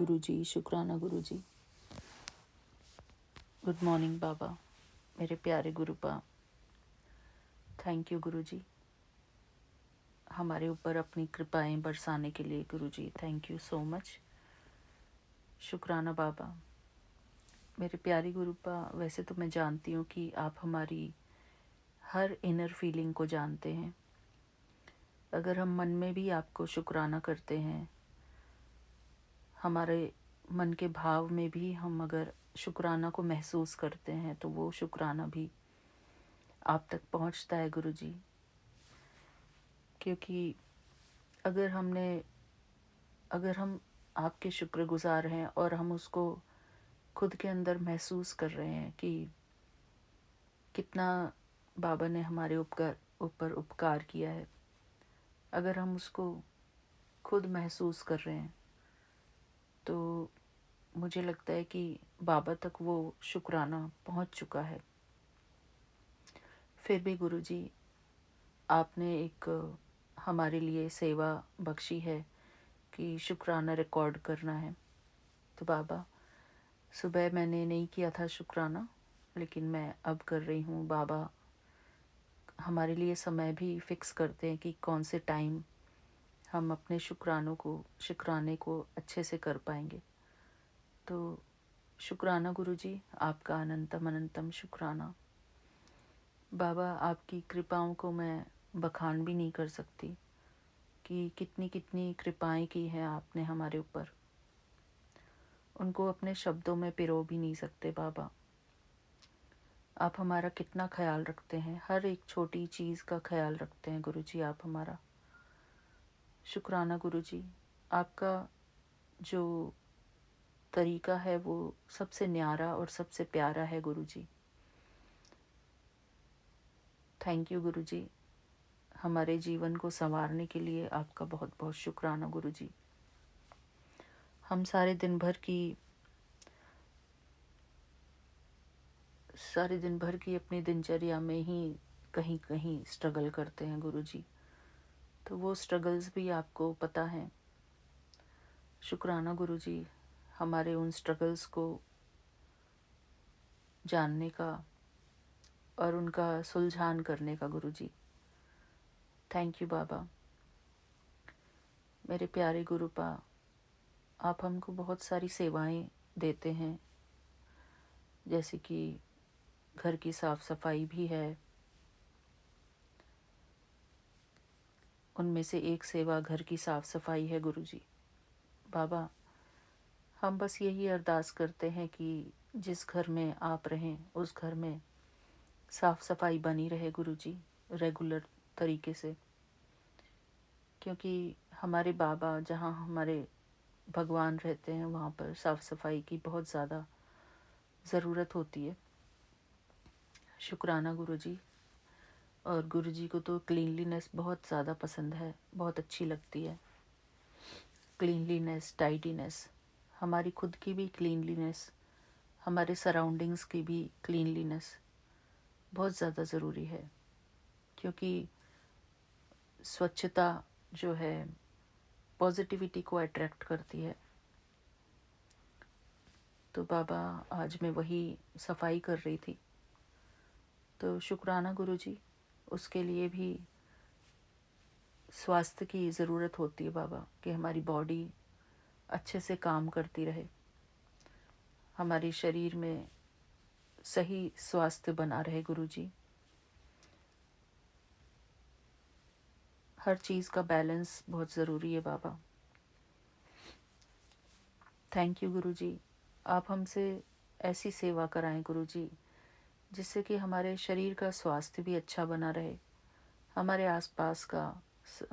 गुरुजी, शुक्राना गुरुजी। Good morning बाबा, मेरे प्यारे गुरुपा। थैंक यू गुरुजी, हमारे ऊपर अपनी कृपाएं बरसाने के लिए। गुरुजी थैंक यू सो मच। शुक्राना बाबा। मेरे प्यारे गुरुपा, वैसे तो मैं जानती हूँ कि आप हमारी हर इनर फीलिंग को जानते हैं। अगर हम मन में भी आपको शुक्राना करते हैं, हमारे मन के भाव में भी हम अगर शुक्राना को महसूस करते हैं, तो वो शुक्राना भी आप तक पहुंचता है गुरुजी। क्योंकि अगर हम आपके शुक्रगुजार हैं और हम उसको खुद के अंदर महसूस कर रहे हैं कि कितना बाबा ने हमारे ऊपर उपकार किया है, अगर हम उसको खुद महसूस कर रहे हैं, तो मुझे लगता है कि बाबा तक वो शुक्राना पहुंच चुका है। फिर भी गुरुजी, आपने एक हमारे लिए सेवा बख्शी है कि शुक्राना रिकॉर्ड करना है। तो बाबा, सुबह मैंने नहीं किया था शुक्राना, लेकिन मैं अब कर रही हूँ। बाबा हमारे लिए समय भी फिक्स करते हैं कि कौन से टाइम हम अपने शुक्राने को अच्छे से कर पाएंगे। तो शुक्राना गुरुजी, आपका अनंतम अनंतम शुक्राना। बाबा, आपकी कृपाओं को मैं बखान भी नहीं कर सकती कि कितनी कितनी कृपाएं की हैं आपने हमारे ऊपर। उनको अपने शब्दों में पिरो भी नहीं सकते बाबा। आप हमारा कितना ख्याल रखते हैं, हर एक छोटी चीज़ का ख्याल रखते हैं गुरुजी आप हमारा। शुक्राना गुरुजी, आपका जो तरीका है वो सबसे न्यारा और सबसे प्यारा है गुरुजी। थैंक यू गुरुजी, हमारे जीवन को संवारने के लिए आपका बहुत बहुत शुक्राना गुरुजी। हम सारे दिन भर की अपनी दिनचर्या में ही कहीं कहीं स्ट्रगल करते हैं गुरुजी। तो वो स्ट्रगल्स भी आपको पता हैं। शुक्राना गुरुजी, हमारे उन स्ट्रगल्स को जानने का और उनका सुलझान करने का गुरुजी। थैंक यू बाबा। मेरे प्यारे गुरुपा, आप हमको बहुत सारी सेवाएं देते हैं, जैसे कि घर की साफ सफाई भी है। उनमें से एक सेवा घर की साफ सफाई है गुरुजी। बाबा, हम बस यही अरदास करते हैं कि जिस घर में आप रहें उस घर में साफ सफाई बनी रहे गुरुजी, रेगुलर तरीके से। क्योंकि हमारे बाबा, जहाँ हमारे भगवान रहते हैं, वहाँ पर साफ सफाई की बहुत ज़्यादा ज़रूरत होती है। शुक्राना गुरुजी। और गुरुजी को तो क्लीनलीनेस बहुत ज़्यादा पसंद है, बहुत अच्छी लगती है। क्लीनलीनेस, टाइडीनेस, हमारी खुद की भी क्लीनलीनेस, हमारे सराउंडिंग्स की भी क्लीनलीनेस बहुत ज़्यादा ज़रूरी है। क्योंकि स्वच्छता जो है पॉजिटिविटी को अट्रैक्ट करती है। तो बाबा, आज मैं वही सफाई कर रही थी। तो शुक्राना गुरुजी, उसके लिए भी स्वास्थ्य की ज़रूरत होती है बाबा, कि हमारी बॉडी अच्छे से काम करती रहे, हमारे शरीर में सही स्वास्थ्य बना रहे गुरुजी। हर चीज़ का बैलेंस बहुत ज़रूरी है बाबा। थैंक यू गुरुजी, आप हमसे ऐसी सेवा कराएं गुरुजी, जिससे कि हमारे शरीर का स्वास्थ्य भी अच्छा बना रहे, हमारे आसपास का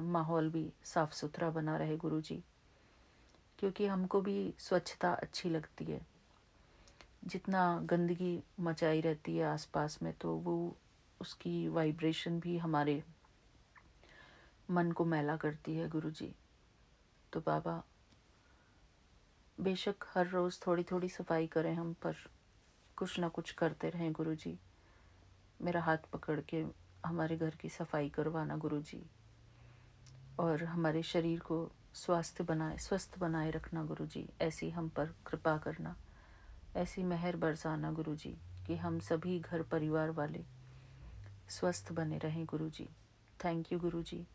माहौल भी साफ सुथरा बना रहे गुरुजी। क्योंकि हमको भी स्वच्छता अच्छी लगती है। जितना गंदगी मचाई रहती है आसपास में, तो वो उसकी वाइब्रेशन भी हमारे मन को मैला करती है गुरुजी। तो बाबा, बेशक हर रोज़ थोड़ी थोड़ी सफाई करें हम, पर कुछ ना कुछ करते रहें गुरुजी। मेरा हाथ पकड़ के हमारे घर की सफाई करवाना गुरुजी, और हमारे शरीर को स्वस्थ बनाए रखना गुरु जी। ऐसी हम पर कृपा करना, ऐसी मेहर बरसाना गुरु जी कि हम सभी घर परिवार वाले स्वस्थ बने रहें गुरु जी। थैंक यू गुरु जी।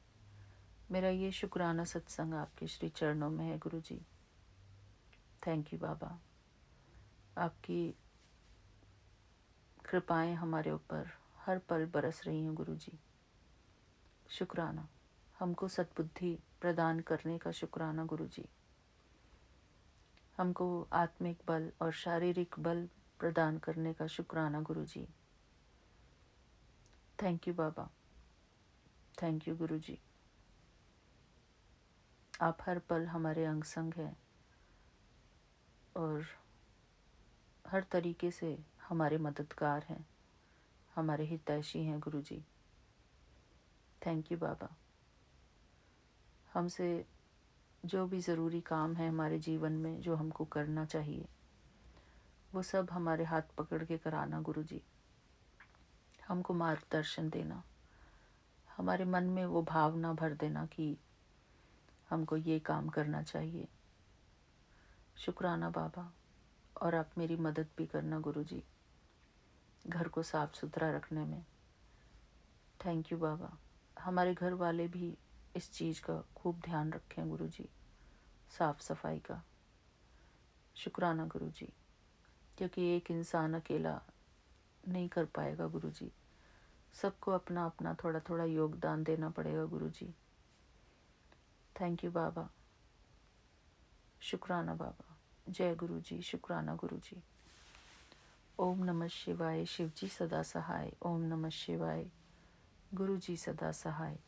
मेरा ये शुक्राना सत्संग आपके श्री चरणों में है गुरु जी। थैंक यू बाबा। आपकी कृपाएं हमारे ऊपर हर पल बरस रही हैं गुरु जी। शुक्राना। हमको सद्बुद्धि प्रदान करने का शुक्राना गुरु जी। हमको आत्मिक बल और शारीरिक बल प्रदान करने का शुक्राना Guru ji. Thank you Baba. Thank you Guru ji. आप हर पल हमारे अंग संग हैं और हर तरीके से हमारे मददगार हैं, हमारे हितैषी हैं गुरु जी। थैंक यू बाबा। हमसे जो भी ज़रूरी काम है हमारे जीवन में जो हमको करना चाहिए वो सब हमारे हाथ पकड़ के कराना गुरु जी। हमको मार्गदर्शन देना, हमारे मन में वो भावना भर देना कि हमको ये काम करना चाहिए। शुक्राना बाबा। और आप मेरी मदद भी करना गुरु जी घर को साफ़ सुथरा रखने में। थैंक यू बाबा। हमारे घर वाले भी इस चीज़ का खूब ध्यान रखें गुरु जी, साफ़ सफाई का। शुक्राना गुरु जी, क्योंकि एक इंसान अकेला नहीं कर पाएगा गुरु जी। सबको अपना अपना थोड़ा थोड़ा योगदान देना पड़ेगा गुरु जी। थैंक यू बाबा। शुक्राना बाबा। जय गुरु जी। शुक्राना गुरु जी। ओम नमः शिवाय। शिव जी सदा सहाय। ओम नमः शिवाय। गुरु जी सदा सहाय।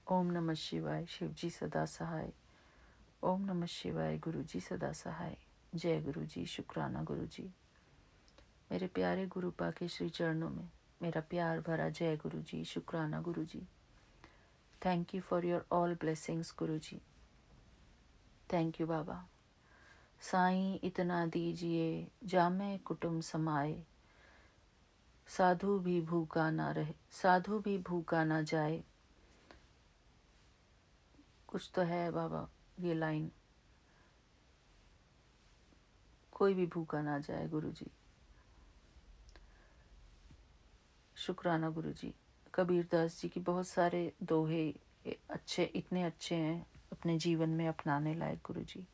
ओम नमः शिवाय। शिव जी सदा सहाय। ओम नमः शिवाय। गुरु जी सदा सहाय। जय गुरु जी। शुक्राना गुरु जी। मेरे प्यारे गुरु पा के श्री चरणों में मेरा प्यार भरा जय गुरु जी। शुक्राना Guru ji. Thank you for your all blessings Guru ji. Thank you Baba. Sai इतना दीजिए जामे कुटुम समाए, साधु भी भूखा ना रहे, साधु भी भूखा ना जाए। कुछ तो है बाबा ये लाइन, कोई भी भूखा ना जाए गुरु जी। शुक्राना गुरु जी। कबीरदास जी की बहुत सारे दोहे अच्छे, इतने अच्छे हैं अपने जीवन में अपनाने लायक गुरु जी।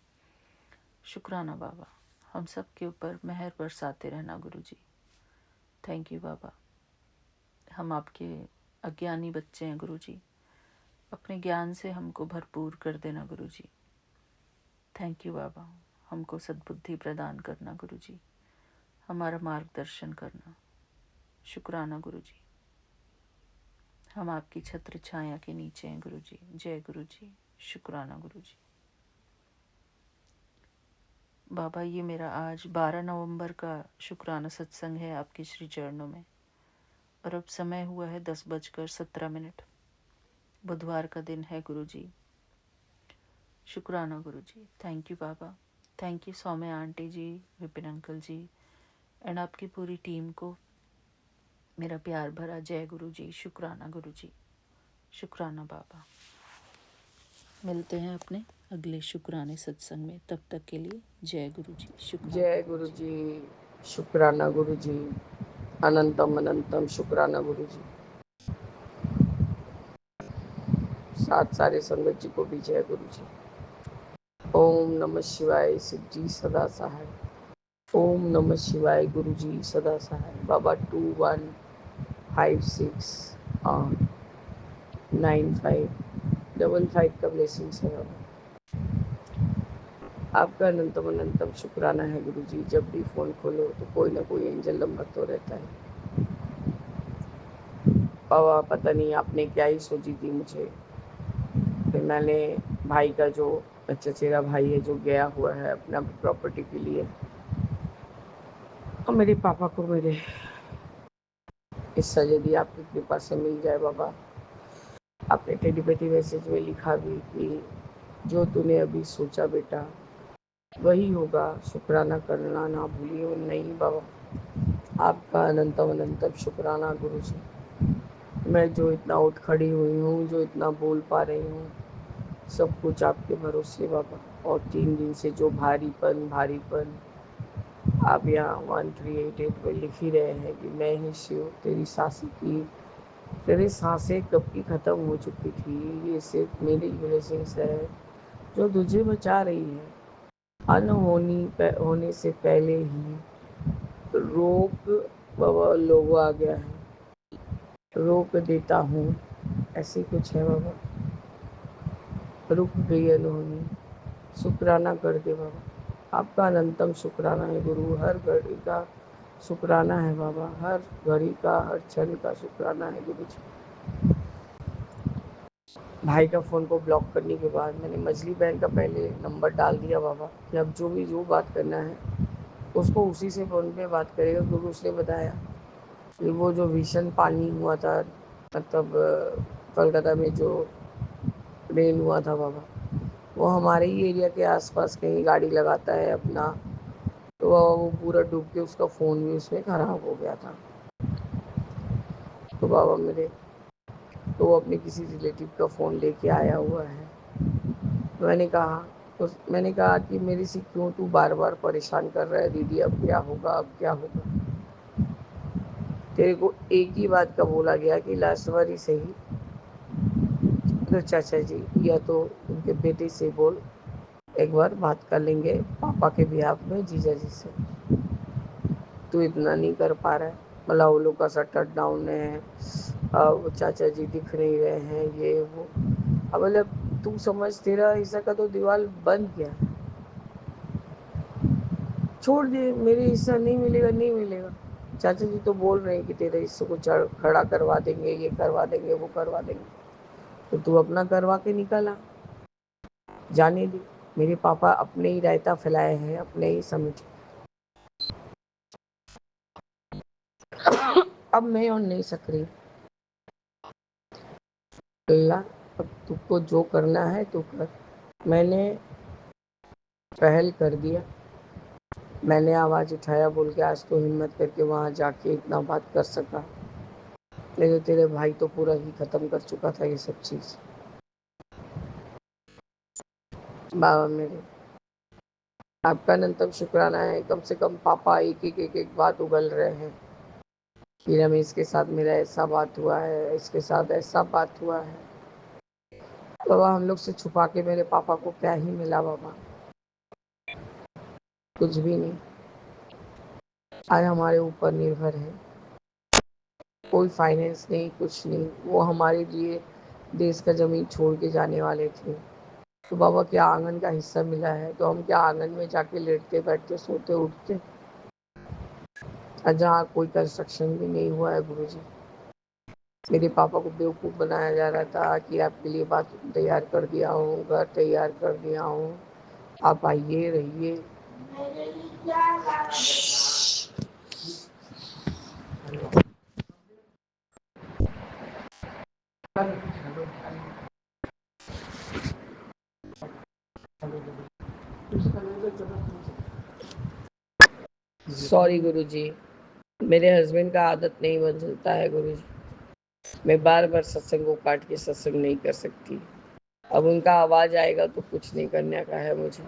शुक्राना बाबा। हम सब के ऊपर मेहर बरसाते रहना गुरु जी। थैंक यू बाबा। हम आपके अज्ञानी बच्चे हैं गुरु जी, अपने ज्ञान से हमको भरपूर कर देना गुरु जी। थैंक यू बाबा। हमको सद्बुद्धि प्रदान करना गुरु जी, हमारा मार्गदर्शन करना। शुक्राना गुरु जी। हम आपकी छत्र छाया के नीचे हैं गुरु जी। जय गुरु जी। शुक्राना गुरु जी। बाबा ये मेरा आज 12 नवंबर का शुक्राना सत्संग है आपके श्री चरणों में, और अब समय हुआ है 10:17। बुधवार का दिन है गुरु जी। शुक्राना Guru ji. Thank you Baba. Thank you Saumya aunty ji, Vipin uncle ji and आपकी पूरी टीम को मेरा प्यार भरा जय गुरु जी। शुक्राना गुरु जी। शुक्राना बाबा। मिलते हैं अपने अगले शुक्राने सत्संग में, तब तक के लिए जय गुरु जी। शुक्राना जय गुरु जी। शुक्राना गुरु जी। अनंतम अनंतम शुक्राना गुरु जी। साथ सारे संगत जी को भी जय गुरु जी। ओम नमः शिवाय। शिव जी सदा सहाय। ओम नमः शिवाय। गुरु जी सदा सहाय। बाबा 21569555 का ब्लेसिंग्स है बाबा। आपका अनंतम अनंतम शुक्राना है गुरु जी। जब भी फ़ोन खोलो तो कोई ना कोई एंजल नंबर तो रहता है बाबा। पता नहीं आपने क्या ही सोची थी मुझे। फिर मैंने भाई का, जो चचेरा भाई है जो गया हुआ है अपना प्रॉपर्टी के लिए, और मेरे पापा को मेरे हिस्सा यदि आपकी कृपा से मिल जाए बाबा। आपने टेडी बेटी मैसेज में लिखा भी कि जो तूने अभी सोचा बेटा वही होगा, शुक्राना करना ना भूलियो। नहीं बाबा, आपका अनंतम अनंतम शुक्राना गुरु जी। मैं जो इतना उठ खड़ी हुई हूँ, जो इतना बोल पा रही हूँ, सब कुछ आपके भरोसे बाबा। और 3 दिन से जो भारीपन भारीपन आप यहाँ 1388 में लिख ही रहे हैं कि मैं ही शिव, तेरी सांसें की, तेरी सांसें कब की ख़त्म हो चुकी थी, ये सिर्फ मेरी ब्लेसिंग्स है जो तुझे बचा रही है। होने से पहले ही रोक बाबा, लोगो आ गया है, रोक देता हूँ, ऐसी कुछ है बाबा। रुक गई अनहोनी, शुक्राना कर दे बाबा। आपका अनंतम शुक्राना है गुरु, हर घड़ी का शुक्राना है बाबा, हर घड़ी का, हर क्षण का शुक्राना है गुरु जी। भाई का फ़ोन को ब्लॉक करने के बाद मैंने मछली बहन का पहले नंबर डाल दिया बाबा कि अब जो बात करना है उसको उसी से फ़ोन पे बात करेगा, क्योंकि उसने बताया कि वो जो भीषण पानी हुआ था, मतलब कोलकाता में जो रेन हुआ था बाबा, वो हमारे ही एरिया के आसपास कहीं गाड़ी लगाता है अपना, तो वो पूरा डूब के उसका फ़ोन भी उसमें ख़राब हो गया था। तो बाबा मेरे, तो वो अपने किसी रिलेटिव का फ़ोन लेके आया हुआ है। मैंने कहा कि मेरे से क्यों तू बार बार परेशान कर रहा है दीदी, अब क्या होगा, अब क्या होगा। तेरे को एक ही बात का बोला गया कि लास्ट बार ही सही तो चाचा जी या तो उनके बेटे से बोल, एक बार बात कर लेंगे पापा के बिहाफ में जीजा जी से, तू इतना नहीं कर पा रहा है, मतलब वो लोग का शटर डाउन है, वो चाचा जी दिख नहीं रहे हैं, ये वो। अब मतलब तू समझ, तेरा हिस्सा का तो दीवार बन गया, छोड़ दे, मेरे हिस्सा नहीं मिलेगा, नहीं मिलेगा। चाचा जी तो बोल रहे हैं कि तेरे हिस्से को खड़ा करवा देंगे, ये करवा देंगे, वो करवा देंगे, तो तू अपना करवा के निकला, जाने दी। मेरे पापा अपने ही रायता फैलाए हैं, अपने ही समेट। अब मैं और नहीं सक रही, अल्लाह अब तुझको जो करना है तो कर। मैंने पहल कर दिया, मैंने आवाज़ उठाया बोल के आज तो हिम्मत करके वहाँ जाके इतना बात कर सका, नहीं तो तेरे भाई तो पूरा ही ख़त्म कर चुका था ये सब चीज़। बाबा मेरे, आपका अनंतम शुक्राना है, कम से कम पापा एक बात उगल रहे हैं कि रमेश के साथ मेरा ऐसा बात हुआ है, इसके साथ ऐसा बात हुआ है। बाबा हम लोग से छुपा के मेरे पापा को क्या ही मिला बाबा, कुछ भी नहीं। आज हमारे ऊपर निर्भर है, कोई फाइनेंस नहीं, कुछ नहीं। वो हमारे लिए देश का ज़मीन छोड़ के जाने वाले थे, तो बाबा क्या आंगन का हिस्सा मिला है तो हम क्या आंगन में जाके लेटते बैठते सोते उठते, और जहाँ कोई कंस्ट्रक्शन भी नहीं हुआ है गुरुजी। मेरे पापा को बेवकूफ़ बनाया जा रहा था कि आपके लिए बात तैयार कर दिया हूँ, घर तैयार कर दिया हूँ, आप आइए रहिए। सॉरी गुरुजी, मेरे हस्बैंड का आदत नहीं बदलता है गुरुजी, मैं बार बार सत्संग को काट के सत्संग नहीं कर सकती। अब उनका आवाज़ आएगा तो कुछ नहीं करने का है मुझे,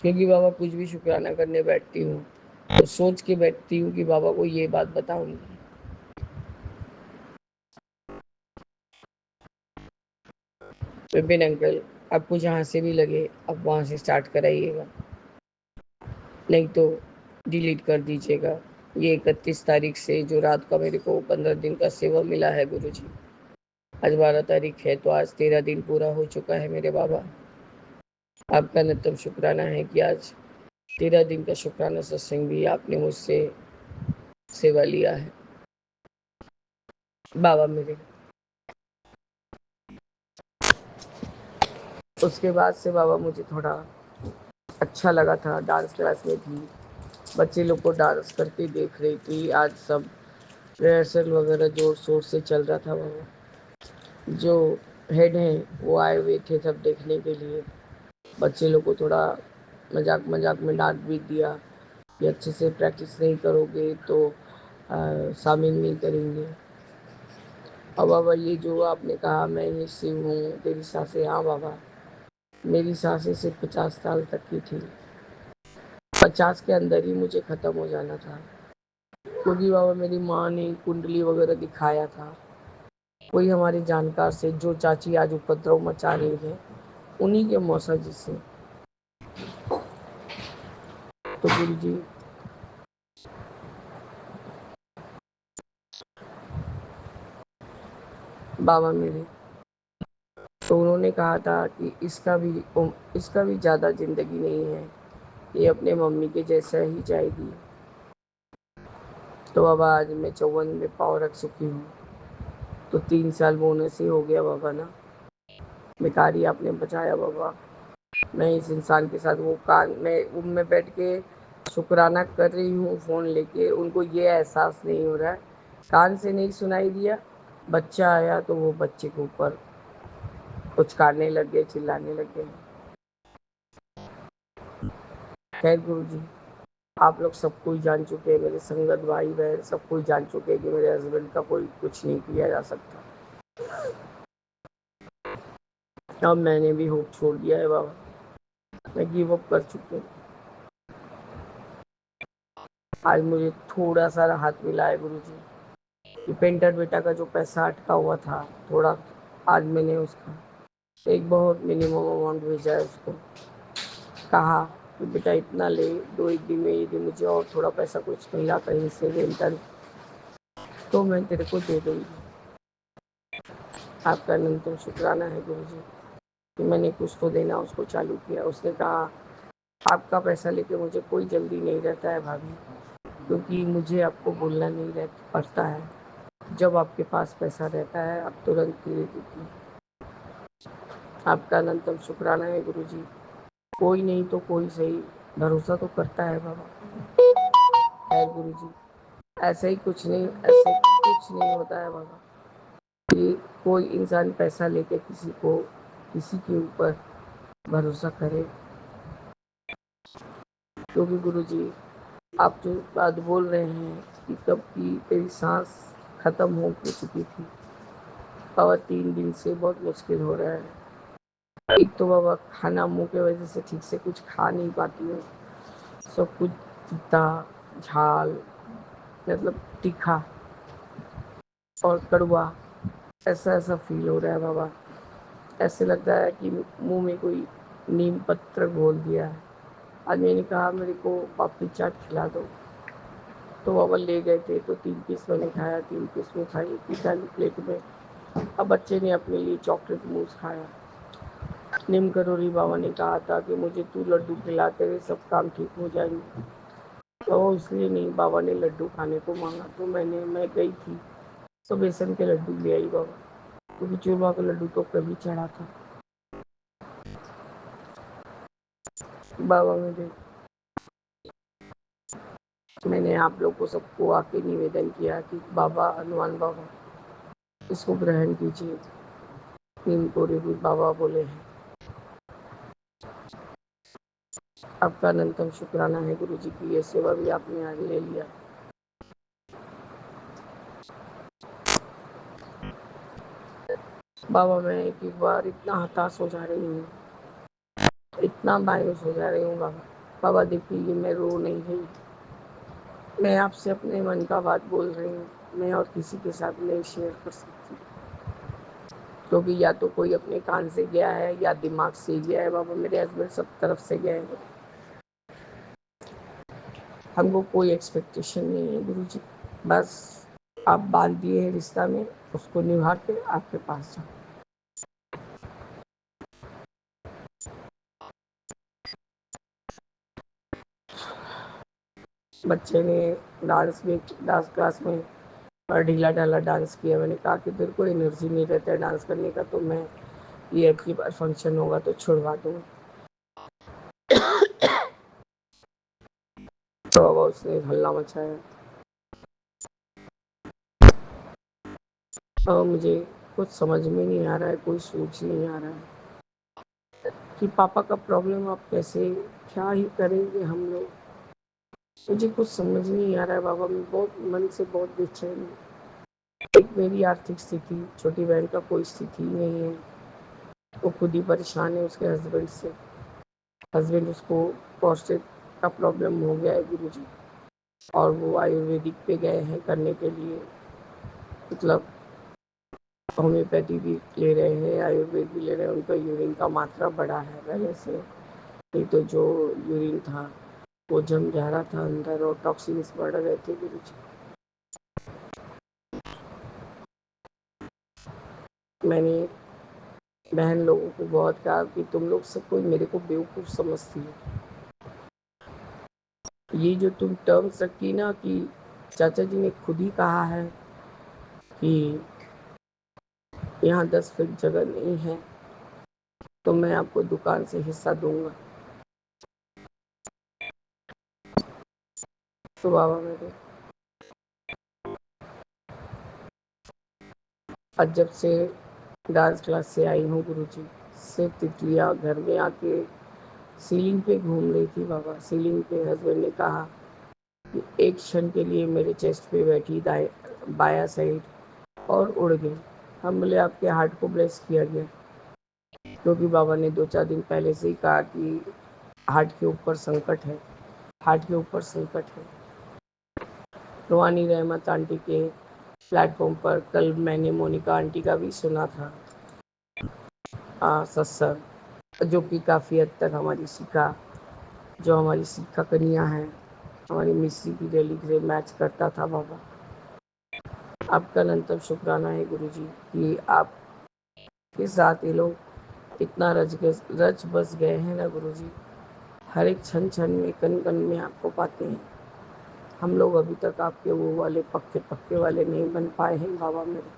क्योंकि बाबा कुछ भी शुक्राना करने बैठती हूँ तो सोच के बैठती हूँ कि बाबा को ये बात बताऊंगी। विपिन अंकल, आपको जहाँ से भी लगे आप वहाँ से स्टार्ट कराइएगा, नहीं तो डिलीट कर दीजिएगा। ये 31 तारीख से जो रात का मेरे को 15 दिन का सेवा मिला है गुरुजी, आज 12 तारीख है तो आज 13 दिन पूरा हो चुका है मेरे बाबा। आपका नित्यम शुक्राना है कि आज 13 दिन का शुक्राना सत्संग भी आपने मुझसे सेवा लिया है बाबा मेरे। उसके बाद से बाबा मुझे थोड़ा अच्छा लगा था, डांस क्लास में थी, बच्चे लोग को डांस करते देख रही थी, आज सब रिहर्सल वगैरह जोर शोर से चल रहा था बाबा। जो हेड हैं वो आए हुए थे सब देखने के लिए, बच्चे लोग को थोड़ा मजाक मजाक में डांट भी दिया कि अच्छे से प्रैक्टिस नहीं करोगे तो शामिल नहीं करेंगे। अब बाबा ये जो आपने कहा मैं ये शिव हूँ तेरी सासें, हाँ बाबा मेरी सासें सिर्फ 50 साल तक की थी। 50 के अंदर ही मुझे ख़त्म हो जाना था, क्योंकि बाबा मेरी माँ ने कुंडली वगैरह दिखाया था। कोई हमारे जानकार से, जो चाची आज उपद्रव मचा रही है, उन्हीं के मौसा जी से। तो गुरु जी बाबा मेरे, तो उन्होंने कहा था कि इसका भी ज़्यादा ज़िंदगी नहीं है, ये अपने मम्मी के जैसा ही जाएगी। तो बाबा आज मैं 54 में पाँव रख चुकी हूँ, तो 3 साल बोनस ही हो गया बाबा ना। बेकार ही आपने बचाया बाबा। मैं इस इंसान के साथ वो कान में बैठ के शुक्राना कर रही हूँ फ़ोन लेके, उनको ये एहसास नहीं हो रहा है। कान से नहीं सुनाई दिया, बच्चा आया तो वो बच्चे के ऊपर पुचकारने लग गए, चिल्लाने लग गए। खैर गुरु जी, आप लोग सब कोई जान चुके हैं, मेरे संगत भाई बहन सब कोई जान चुके हैं कि मेरे हस्बैंड का कोई कुछ नहीं किया जा सकता। अब मैंने भी होप छोड़ दिया है बाबा, मैं गिव अप कर चुकी हूँ। आज मुझे थोड़ा सा राहत मिला है गुरु जी, कि पेंटर बेटा का जो पैसा अटका हुआ था थोड़ा, आज मैंने उसका एक बहुत मिनिमम अमाउंट भेजा है उसको। कहा कि बेटा इतना ले, 2 एक दिन में यदि मुझे और थोड़ा पैसा कुछ मिला कहीं से रेंटल, तो मैं तेरे को दे दूँगी। आपका अनंतम शुक्राना है गुरु जी कि मैंने कुछ तो देना उसको चालू किया। उसने कहा आपका पैसा लेके मुझे कोई जल्दी नहीं रहता है भाभी, क्योंकि मुझे आपको बोलना नहीं रह पड़ता है। जब आपके पास पैसा रहता है आप तुरंत दे देती हैं। आपका अनंतम शुक्राना है गुरु जी। कोई नहीं तो कोई सही, भरोसा तो करता है बाबा। है गुरु जी, ऐसे ही कुछ नहीं, ऐसे कुछ नहीं होता है बाबा कि कोई इंसान पैसा लेके किसी के ऊपर भरोसा करे। क्योंकि गुरु जी आप जो बात बोल रहे हैं कि कब की तेरी सांस खत्म हो चुकी थी, और 3 दिन से बहुत मुश्किल हो रहा है। एक तो बाबा खाना मुंह के वजह से ठीक से कुछ खा नहीं पाती हूँ, सब कुछ तीता, झाल, मतलब तीखा और कड़वा, ऐसा ऐसा फील हो रहा है बाबा। ऐसे लगता है कि मुंह में कोई नीम पत्र घोल दिया है। आज मैंने कहा मेरे को पापड़ी चाट खिला दो, तो बाबा ले गए थे, तो 3 पीस मैंने खाया, 3 पीस में खाई इतनी सारी प्लेट में। अब बच्चे ने अपने लिए चॉकलेट मूस खाया। नीम करोरी बाबा ने कहा था कि मुझे तू लड्डू खिला, तेरे सब काम ठीक हो जाएंगे। तो इसलिए नहीं, बाबा ने लड्डू खाने को मांगा, तो मैं गई थी, तो बेसन के लड्डू ले आई बाबा, क्योंकि चूरमा का लड्डू तो कभी चढ़ा था। बाबा मैंने आप लोग को सबको आके निवेदन किया कि बाबा हनुमान बाबा इसको ग्रहण कीजिए। नीम कोरी भी बाबा बोले हैं। आपका अनंतम शुक्राना है गुरु जी की ये सेवा भी आपने आज ले लिया। बाबा मैं एक बार इतना हताश हो जा रही हूँ, इतना मायूस हो जा रही हूँ बाबा। बाबा देखिए मैं रो नहीं रही, मैं आपसे अपने मन का बात बोल रही हूँ, मैं और किसी के साथ नहीं शेयर कर सकती, क्योंकि या तो कोई अपने कान से गया है या दिमाग से गया है बाबा। मेरे हस्बैंड सब तरफ से गए हैं, हमको कोई एक्सपेक्टेशन नहीं है गुरु जी, बस आप बांध दिए हैं रिश्ता में, उसको निभा के आपके पास जाओ। बच्चे ने डांस क्लास में और ढीला ढाला डांस किया। मैंने कहा कि तेरे को एनर्जी नहीं रहता है डांस करने का, तो मैं ये अब की बार फंक्शन होगा तो छुड़वा दूँ। तो अब उसने हल्ला मचाया, और मुझे कुछ समझ में नहीं आ रहा है, कोई सोच नहीं आ रहा है कि पापा का प्रॉब्लम आप कैसे, क्या ही करेंगे हम लोग। मुझे कुछ समझ नहीं आ रहा है बाबा, मैं बहुत मन से बहुत बेचैन हूँ। एक मेरी आर्थिक स्थिति, छोटी बहन का कोई स्थिति नहीं है, वो खुद ही परेशान है उसके हस्बैंड से। हस्बैंड उसको प्रोस्टेट का प्रॉब्लम हो गया है गुरुजी, और वो आयुर्वेदिक पे गए हैं करने के लिए, मतलब होम्योपैथी भी ले रहे हैं, आयुर्वेद भी ले रहे हैं। उनका यूरिन का मात्रा बढ़ा है पहले से, नहीं तो जो यूरिन था वो जम जा रहा था अंदर और टॉक्सिन्स बढ़ रहे थे गुरुजी। मैंने बहन लोगों को बहुत कहा कि तुम लोग सब कोई मेरे को बेवकूफ़ समझती है। ये जो तुम टर्म्स रखी ना कि चाचा जी ने खुद ही कहा है कि यहाँ 10 फीट जगह नहीं है तो मैं आपको दुकान से हिस्सा दूंगा। तो बाबा मेरे, आज जब से डांस क्लास से आई हूँ गुरुजी, सिर्फ तितलियाँ घर में आके सीलिंग पे घूम रही थी बाबा। सीलिंग पे हस्बैंड ने कहा कि एक क्षण के लिए मेरे चेस्ट पे बैठी बाया साइड और उड़ गई। हम बोले आपके हार्ट को ब्लेस किया गया, क्योंकि बाबा ने 2-4 दिन पहले से ही कहा कि हार्ट के ऊपर संकट है, हार्ट के ऊपर संकट है। रुहानी रहमत आंटी के प्लेटफॉर्म पर कल मैंने मोनिका आंटी का भी सुना था सत्संग, जो कि काफ़ी हद तक हमारी जो हमारी सिक्का कन्या है, हमारी मिस्सी की रैली से मैच करता था बाबा। आपका अनंतम शुक्राना है गुरुजी कि आपके साथ ये लोग इतना रच बस गए हैं ना गुरुजी। हर एक क्षण क्षण में कण कण में आपको पाते हैं। हम लोग अभी तक आपके वो वाले पक्के पक्के वाले नहीं बन पाए हैं बाबा मेरे,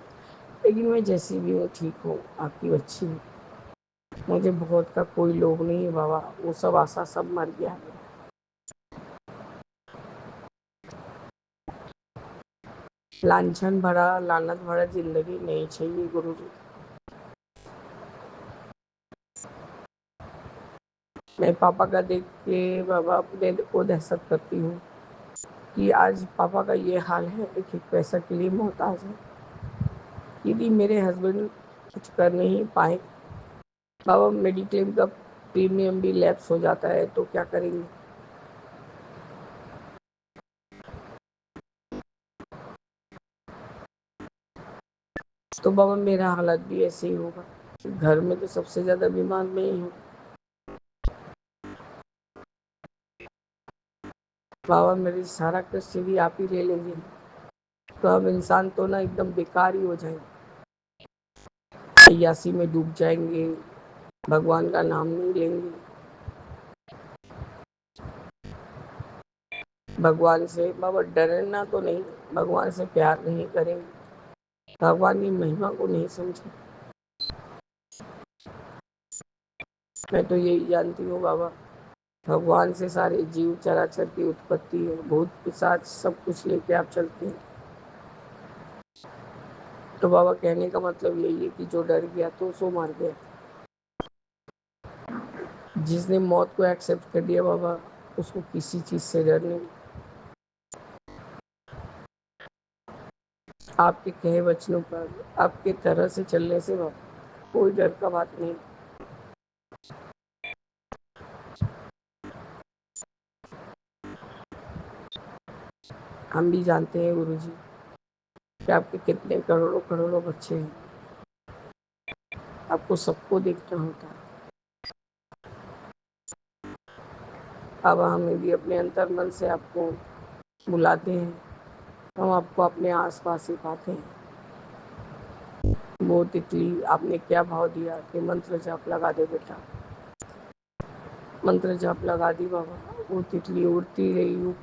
लेकिन मैं जैसी भी हूँ ठीक हूँ, आपकी अच्छी हूँ। मुझे बहुत का कोई लोभ नहीं है बाबा, वो सब आशा सब मर गया है। लांछन भरा लानत भरा जिंदगी नहीं चाहिए गुरुजी। मैं पापा का देख के बाबा अपने को दहशत करती हूँ कि आज पापा का ये हाल है, एक एक पैसा के लिए मोहताज है। यदि मेरे हस्बैंड कुछ कर नहीं पाए बाबा, मेडिक्लेम का प्रीमियम भी लैप्स हो जाता है तो क्या करेंगे? तो बाबा मेरा हालत भी ऐसे ही होगा। घर में तो सबसे ज़्यादा बीमार मैं ही हूँ बाबा। मेरी सारा कष्ट भी आप ही ले लेंगे तो हम इंसान तो ना एकदम बेकार ही हो जाएंगे, अय्यासी में डूब जाएंगे, भगवान का नाम नहीं लेंगे, भगवान से बाबा डरना तो नहीं, भगवान से प्यार नहीं करेंगे, भगवान की महिमा को नहीं समझे। मैं तो यही जानती हूँ बाबा, भगवान से सारे जीव चराचर की उत्पत्ति है, भूत पिशाच सब कुछ लेके आप चलते हैं। तो बाबा कहने का मतलब यही है कि जो डर गया तो सो मार गया। जिसने मौत को एक्सेप्ट कर लिया बाबा, उसको किसी चीज़ से डर नहीं। आपके कहे वचनों पर, आपके तरह से चलने से बाबा कोई डर का बात नहीं। हम भी जानते हैं गुरुजी कि आपके कितने करोड़ों करोड़ों बच्चे हैं, आपको सबको देखना होता है। अब हमें भी अपने अंतर मन से आपको बुलाते हैं, हम आपको अपने आसपास ही पाते हैं। वो तितली आपने क्या भाव दिया कि मंत्र जाप लगा दे बेटा, मंत्र जाप लगा दी बाबा। वो तितली उड़ती रही,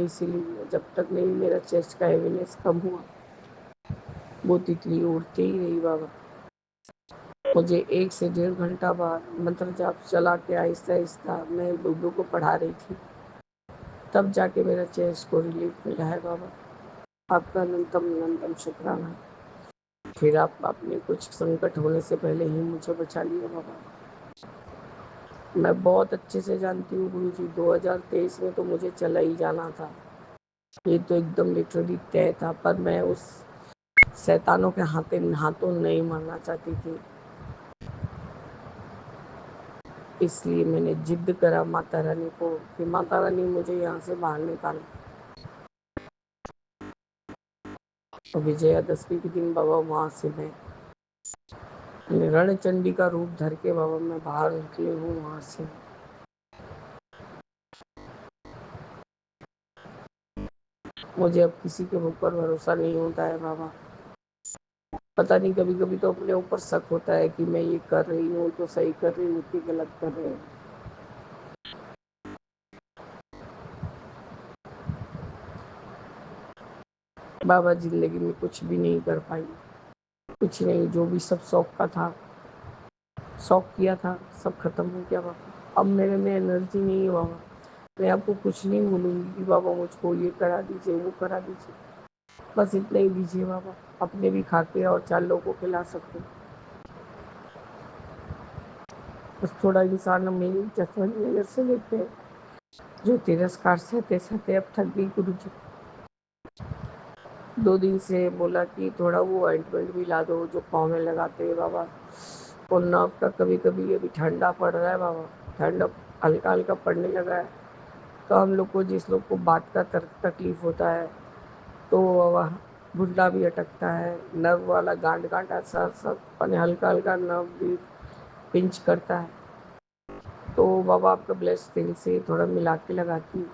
इसीलिए जब तक नहीं मेरा चेस्ट का हेवीनेस कम हुआ वो तितली उड़ती ही रही बाबा। मुझे 1 से 1.5 घंटा बाद मंत्र जाप चला के आहिस्ता आहिस्ता मैं डूडू को पढ़ा रही थी, तब जाके मेरा चेस्ट को रिलीफ मिला है बाबा। आपका अनंतम अनंतम शुक्राना। फिर आप आपने कुछ संकट होने से पहले ही मुझे बचा लिया बाबा। मैं बहुत अच्छे से जानती हूँ गुरुजी, 2023 में तो मुझे चला ही जाना था, ये तो एकदम लिटरली तय था, पर मैं उस शैतानों के हाथों नहीं मरना चाहती थी, इसलिए मैंने जिद करा माता रानी को कि माता रानी मुझे यहाँ से बाहर निकालो। तो विजयादशमी के दिन बाबा वहाँ से मैं रणचंडी का रूप धर के बाबा मैं बाहर निकली हूँ वहाँ से। मुझे अब किसी के ऊपर भरोसा नहीं होता है बाबा। पता नहीं, कभी कभी तो अपने ऊपर शक होता है कि मैं ये कर रही हूँ तो सही कर रही हूँ कि गलत कर रही हूँ। बाबा जिंदगी में कुछ भी नहीं कर पाई, कुछ नहीं। जो भी सब शौक का था, शौक किया था, सब खत्म हो गया बाबा। अब मेरे में एनर्जी नहीं है बाबा। मैं आपको कुछ नहीं बोलूँगी कि बाबा मुझको ये करा दीजिए, वो करा दीजिए, बस इतना ही दीजिए बाबा। अपने भी खा के और 4 लोगों को खिला सकते। बस थोड़ा इंसान मेरी जसवंत नगर से लेते हैं, जो तिरस्कार सहते सहते अब थक गई गुरु जी। 2 दिन से बोला कि थोड़ा वो ऑइंटमेंट भी ला दो जो पाँव में लगाते हैं बाबा। और नाक का कभी कभी अभी ठंडा पड़ रहा है बाबा, ठंडा हल्का हल्का पड़ने लगा है। तो हम लोग को, जिस लोग को बात का तकलीफ होता है, तो वह घुटना भी अटकता है, नर्व वाला गांठ गांठ ऐसा सब हल्का हल्का नर्व भी पिंच करता है। तो बाबा आपका ब्लेस तेल से थोड़ा मिला के लगाती हूँ।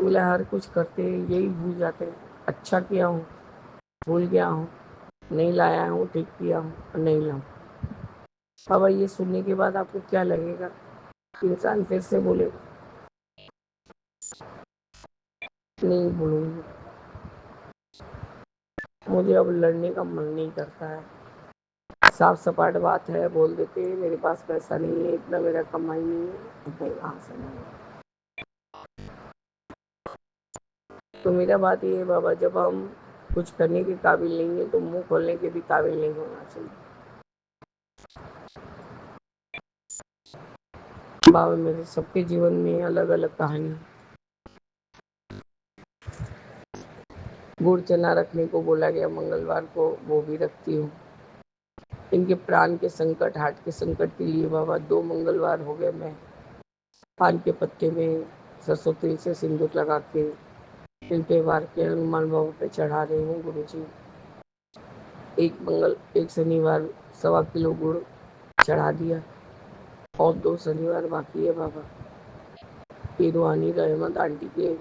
बोला हर कुछ करते यही भूल जाते हैं। अच्छा किया हूँ, भूल गया हूँ, नहीं लाया हूँ, ठीक किया हूँ और नहीं लाऊँ। बाबा ये सुनने के बाद आपको क्या लगेगा? इंसान फिर से बोलेगा नहीं बोलूँगी। मुझे अब लड़ने का मन नहीं करता है। साफ सपाट बात है, बोल देते मेरे पास पैसा नहीं है, इतना मेरा कमाई नहीं है, इतना कहाँ से नहीं। तो मेरा बात ये है बाबा, जब हम कुछ करने के काबिल नहीं है तो मुंह खोलने के भी काबिल नहीं होना चाहिए। बाबा मेरे सबके जीवन में अलग अलग कहानी। गुड़ चना रखने को बोला गया मंगलवार को, वो भी रखती हूँ। इनके प्राण के संकट, हार्ट के संकट के लिए बाबा 2 मंगलवार हो गए मैं पान के पत्ते में सरसों तेल से सिंदूर लगा के इन त्योहार के हनुमान बाबा पे चढ़ा रही हूँ गुरु जी। एक शनिवार 1.25 किलो गुड़ चढ़ा दिया और 2 शनिवार बाकी है बाबा। ये रूहानी रहमत आंटी के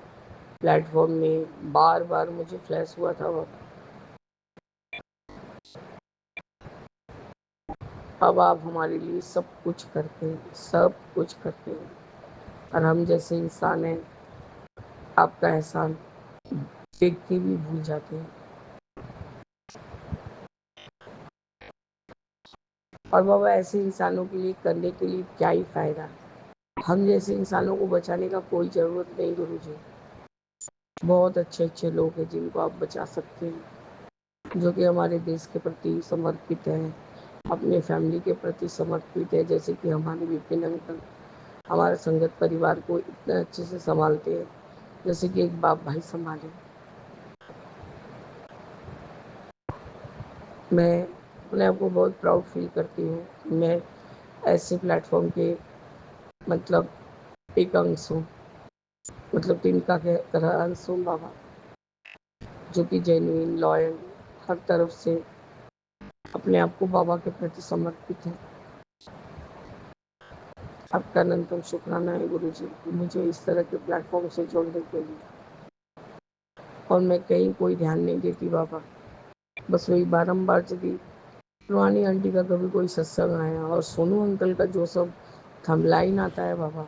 प्लेटफॉर्म में बार बार मुझे फ्लैश हुआ था बाबा। अब आप हमारे लिए सब कुछ करते हैं, सब कुछ करते हैं, और हम जैसे इंसान हैं आपका एहसान देख के भी भूल जाते हैं। और बाबा ऐसे इंसानों के लिए करने के लिए क्या ही फायदा। हम जैसे इंसानों को बचाने का कोई ज़रूरत नहीं गुरु जी। बहुत अच्छे अच्छे लोग हैं जिनको आप बचा सकते हैं, जो कि हमारे देश के प्रति समर्पित हैं, अपने फैमिली के प्रति समर्पित है। जैसे कि हमारे विपिन अंकल हमारे संगत परिवार को इतने अच्छे से संभालते हैं, जैसे कि एक बाप भाई संभाले। मैं अपने आप को बहुत प्राउड फील करती हूँ। मैं ऐसे प्लेटफॉर्म के मतलब एक अंश हूँ, मतलब तिनका के तरह अंश हूँ बाबा, जो कि जेन्युइन लॉयल हर तरफ से अपने आप को बाबा के प्रति समर्पित है। आपका अनंतम शुक्राना है गुरु जी, मुझे इस तरह के प्लेटफॉर्म से जोड़ने के लिए। और मैं कहीं कोई ध्यान नहीं देती बाबा, बस वही बारम्बार यदि रूहानी आंटी का कभी कोई सत्संग आया और सोनू अंकल का जो सब थंबलाइन आता है बाबा,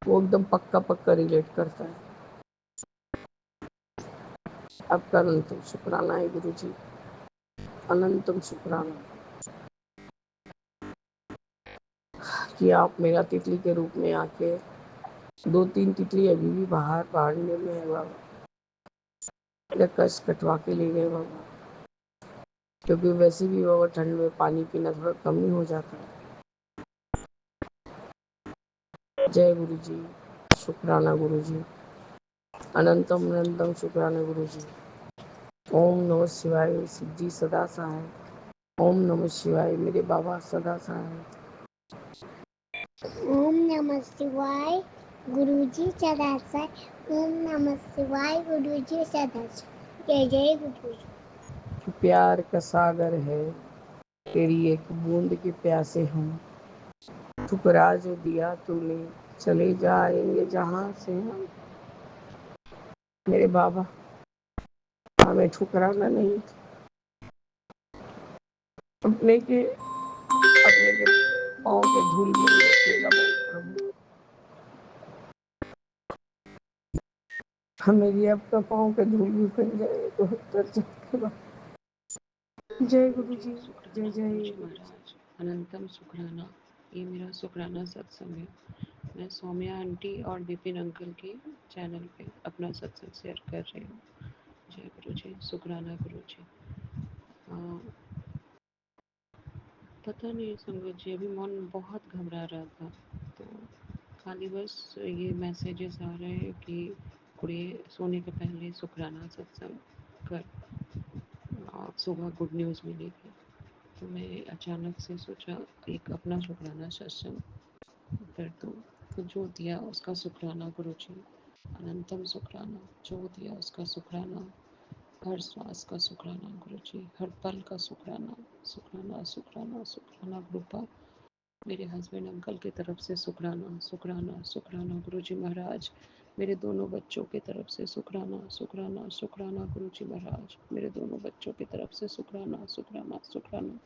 वो एकदम पक्का पक्का रिलेट करता है। आपका अनंतम शुक्राना है गुरु जी, अनंतम शुक्राना कि आप मेरा तितली के रूप में आके 2-3 तितली अभी भी बाहर बाड़ने में है बाबा, मेरा कष्ट कटवा के ले गए बाबा। क्योंकि वैसे भी बाबा ठंड में पानी पीना थोड़ा कम ही हो जाता है। जय गुरु जी, शुक्राना गुरु जी, अनंतम अनंतम शुक्राना गुरु जी। ओम नमः शिवाय शिव जी सदा सहाय। ओम नमः शिवाय मेरे बाबा सदा सहाय। ओम नमः शिवाय गुरुजी सदा सहाय। ओम नमः शिवाय गुरुजी सदा सहाय। जय जय गुरुजी। तू प्यार का सागर है, तेरी एक बूंद के प्यासे हम। ठुकरा जो दिया तूने, चले जाएंगे जहाँ से हम। मेरे बाबा हमें ठुकराना नहीं, अपने के पाँव के धूल में रखिएगा प्रभु। मेरी आपका पाँव के धूल भी बन जाए तो के बाद। जय गुरु जी, जय जय महाराज। अनंतम शुक्राना। ये मेरा शुक्राना सत्संग है। मैं सौम्या आंटी और विपिन अंकल के चैनल पे अपना सत्संग शेयर कर रही हूँ। जय गुरु जी, शुक्राना गुरु जी। पता नहीं संगत जी, अभी मन बहुत घबरा रहा था, तो खाली बस ये मैसेजेस आ रहे हैं कि कुड़ी सोने के पहले शुक्राना सत्संग कर, और सुबह गुड न्यूज़ मिलेगी। तो मैं अचानक से सोचा एक अपना शुक्राना सत्संग कर दूँ। तो जो दिया उसका शुक्राना गुरु जी, अनंतम शुक्राना। जो दिया उसका शुक्राना, हर श्वास का शुक्राना गुरु जी, हर पल का शुक्राना। शुक्राना शुक्राना शुक्राना गुरुपा। मेरे हस्बैंड अंकल की तरफ से शुक्राना शुक्राना शुक्राना गुरु जी महाराज। मेरे दोनों बच्चों की तरफ से शुक्राना शुक्राना शुक्राना गुरु जी महाराज। मेरे दोनों बच्चों की तरफ से शुक्राना शुक्राना शुक्राना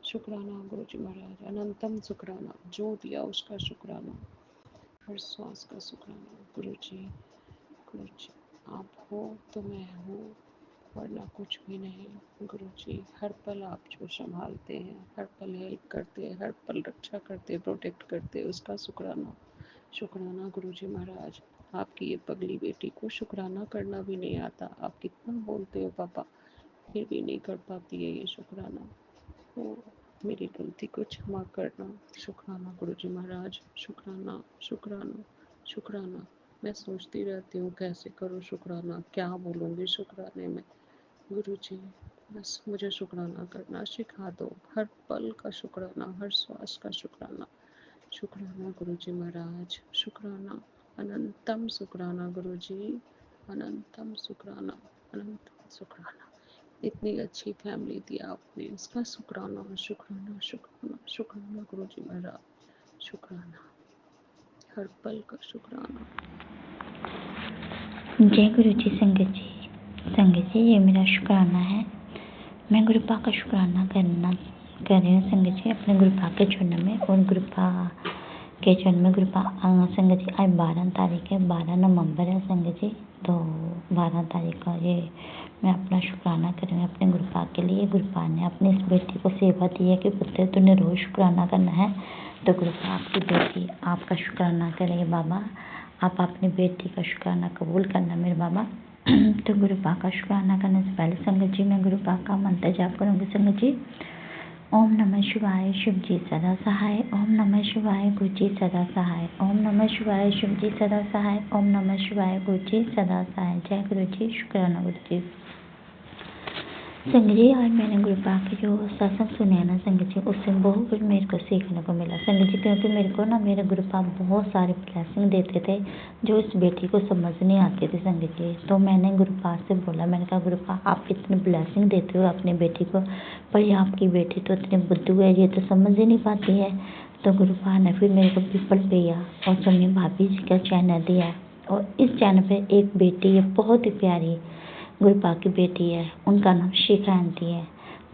शुक्राना गुरु जी महाराज। अनंतम शुक्राना। जो दिया उसका शुक्राना, हर श्वास का शुक्राना गुरु जी। गुरु जी आप हो तो मैं हूँ, वरना कुछ भी नहीं गुरु जी। हर पल आप जो संभालते हैं, हर पल हेल्प करते हैं, हर पल रक्षा करते, प्रोटेक्ट करते, उसका शुक्राना। शुक्राना गुरु जी महाराज। आपकी ये पगली बेटी को शुक्राना करना भी नहीं आता। आप कितना बोलते हो पापा, फिर भी नहीं कर पाती है ये शुक्राना। तो मेरी गलती को क्षमा करना। शुक्राना गुरु जी महाराज। शुक्राना शुक्राना शुक्राना। मैं सोचती रहती हूँ कैसे करूँ शुक्राना, क्या बोलूँगी शुक्राने में। गुरु जी बस मुझे शुक्राना करना सिखा दो। हर पल का शुक्राना, हर श्वास का शुक्राना। शुक्राना गुरु जी महाराज। शुक्राना, अनंतम शुक्राना गुरु जी। अनंतम शुक्राना, अनंतम शुक्राना। इतनी अच्छी फैमिली दी आपने, इसका शुक्राना शुक्राना शुक्राना शुक्राना गुरु जी महाराज। शुक्राना, हर पल का शुक्राना। जय गुरु जी। संगत जी ये मेरा शुक्राना है। मैं गुरुपा का शुक्राना कर रही हूँ संगत जी, अपने गुरुपा के चरण में। और गुरुपा के चरण में गुरुपा संगत जी आज 12 तारीख है, 12 नवंबर है संगत जी। तो 12 तारीख का ये मैं अपना शुक्राना कर रही हूँ अपने गुरुपा के लिए। गुरुपा ने अपनी इस बेटी को सेवा दी है कि पुत्र तूने रोज़ शुक्राना करना है। तो गुरुपा आपकी बेटी आपका शुक्राना करेंगे बाबा। आप अपनी बेटी का शुक्राना कबूल करना मेरे बाबा। तो गुरुपा का शुक्राना करने से पहले संगत जी मैं गुरुपा का मंत्र जाप करूँगी संगत जी। ओम नमः शिवाय शिव जी सदा सहाय। ओम नमः शिवाय गुरु जी सदा सहाय। ओम नमः शिवाय शिव जी सदा सहाय। ओम नमः शिवाय गुरु जी सदा सहाय। जय गुरु जी। शुक्राना गुरु जी। संगत जी आज मैंने गुरुपा के जो सत्संग सुने हैं ना संगत जी, उससे बहुत कुछ मेरे को सीखने को मिला संगत जी। क्योंकि मेरे को ना मेरे गुरुपा बहुत सारे ब्लेसिंग देते थे जो इस बेटी को समझ नहीं आती थी संगत जी। तो मैंने गुरुपा से बोला, मैंने कहा गुरुपा आप इतनी ब्लेसिंग देते हो अपनी बेटी को, पर ये आपकी बेटी तो इतनी बुद्धू है, ये तो समझ ही नहीं पाती है। तो गुरुपा ने फिर मेरे को पीपल भैया और समी भाभी जी का चैनल दिया। और इस चैनल पर एक बेटी है बहुत ही प्यारी, गुरुपा की बेटी है, उनका नाम शिखा आंटी है।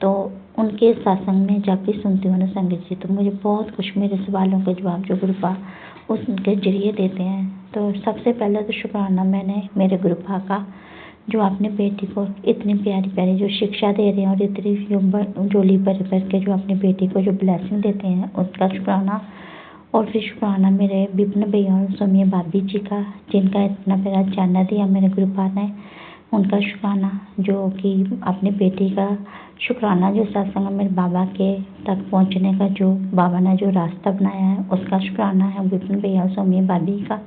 तो उनके सत्संग में जब भी सुनती हूँ ना संगत जी, तो मुझे बहुत कुछ मेरे सवालों के जवाब जो गुरुपा उसके जरिए देते हैं। तो सबसे पहले तो शुक्राना मैंने मेरे गुरुपा का, जो अपनी बेटी को इतनी प्यारी प्यारी जो शिक्षा दे रहे हैं और इतनी झोली भर भर के जो अपनी बेटी को जो ब्लेसिंग देते हैं उसका शुक्राना। और फिर शुक्राना मेरे विपिन भैया और सोमिया भाभी जी का, जिनका इतना प्यारा चैनल दिया मेरे गुरुपा ने, उनका शुक्राना। जो कि अपनी बेटी का शुक्राना, जो सत्संग मेरे बाबा के तक पहुंचने का जो बाबा ने जो रास्ता बनाया है उसका शुक्राना है विपिन भैया सोमिया भाभी का।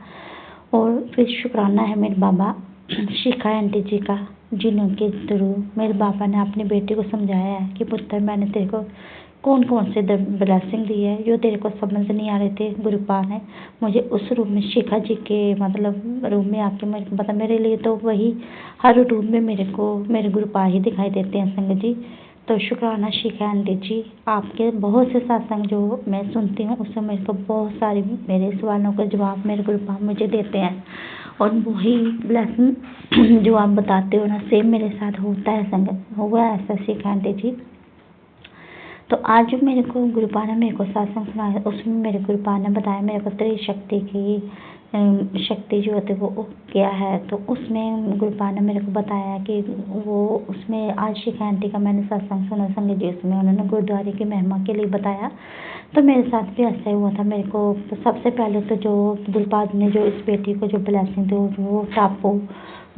और फिर शुक्राना है मेरे बाबा शिखा आंटी जी का, जिनके थ्रू मेरे बाबा ने अपनी बेटी को समझाया है कि पुत्र मैंने तेरे को कौन कौन से ब्लेसिंग दी है जो तेरे को समझ नहीं आ रहे थे। गुरुपा ने मुझे उस रूम में शिखा जी के मतलब रूम में आके मेरे को पता, मेरे लिए तो वही हर रूम में मेरे को मेरे गुरुपा ही दिखाई देते हैं संगत जी। तो शुक्राना शिखा आंटी जी, आपके बहुत से सत्संग जो मैं सुनती हूँ उससे मेरे को बहुत सारे मेरे सवालों का जवाब मेरे गुरुपा मुझे देते हैं और वही ब्लेसिंग जो आप बताते हो ना सेम मेरे साथ होता है संगत, हुआ है ऐसा शिखा आंटी जी। तो आज जो मेरे को गुरुपा ने मेरे को सत्संग सुनाया उसमें मेरे गुरुपा ने बताया मेरे को स्त्री शक्ति की शक्ति जो होती है वो क्या है। तो उसमें गुरुपा ने मेरे को बताया कि वो उसमें आज शिखा आंटी का मैंने सत्संग सुना संगत जी, उसमें उन्होंने गुरुद्वारे की महिमा के लिए बताया। तो मेरे साथ भी ऐसा ही हुआ था। मेरे को सबसे पहले तो जो गुरुपा ने जो इस बेटी को जो ब्लेसिंग दी वो टापू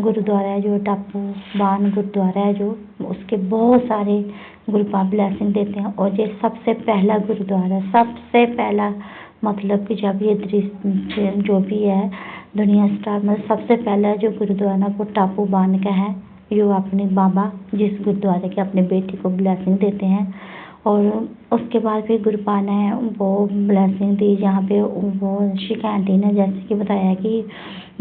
गुरुद्वारा है, जो टापू बान गुरुद्वारा है जो उसके बहुत सारे गुरुपा ब्लेसिंग देते हैं। और ये सबसे पहला गुरुद्वारा, सबसे पहला मतलब कि जब ये दृश्य जो भी है दुनिया स्टार में सबसे पहला जो गुरुद्वारा वो टापू बान का है, जो अपने बाबा जिस गुरुद्वारे के अपने बेटी को ब्लेसिंग देते हैं। और उसके बाद फिर गुरुपा ने वो ब्लेसिंग दी जहाँ पे वो शिखा आंटी ने जैसे कि बताया कि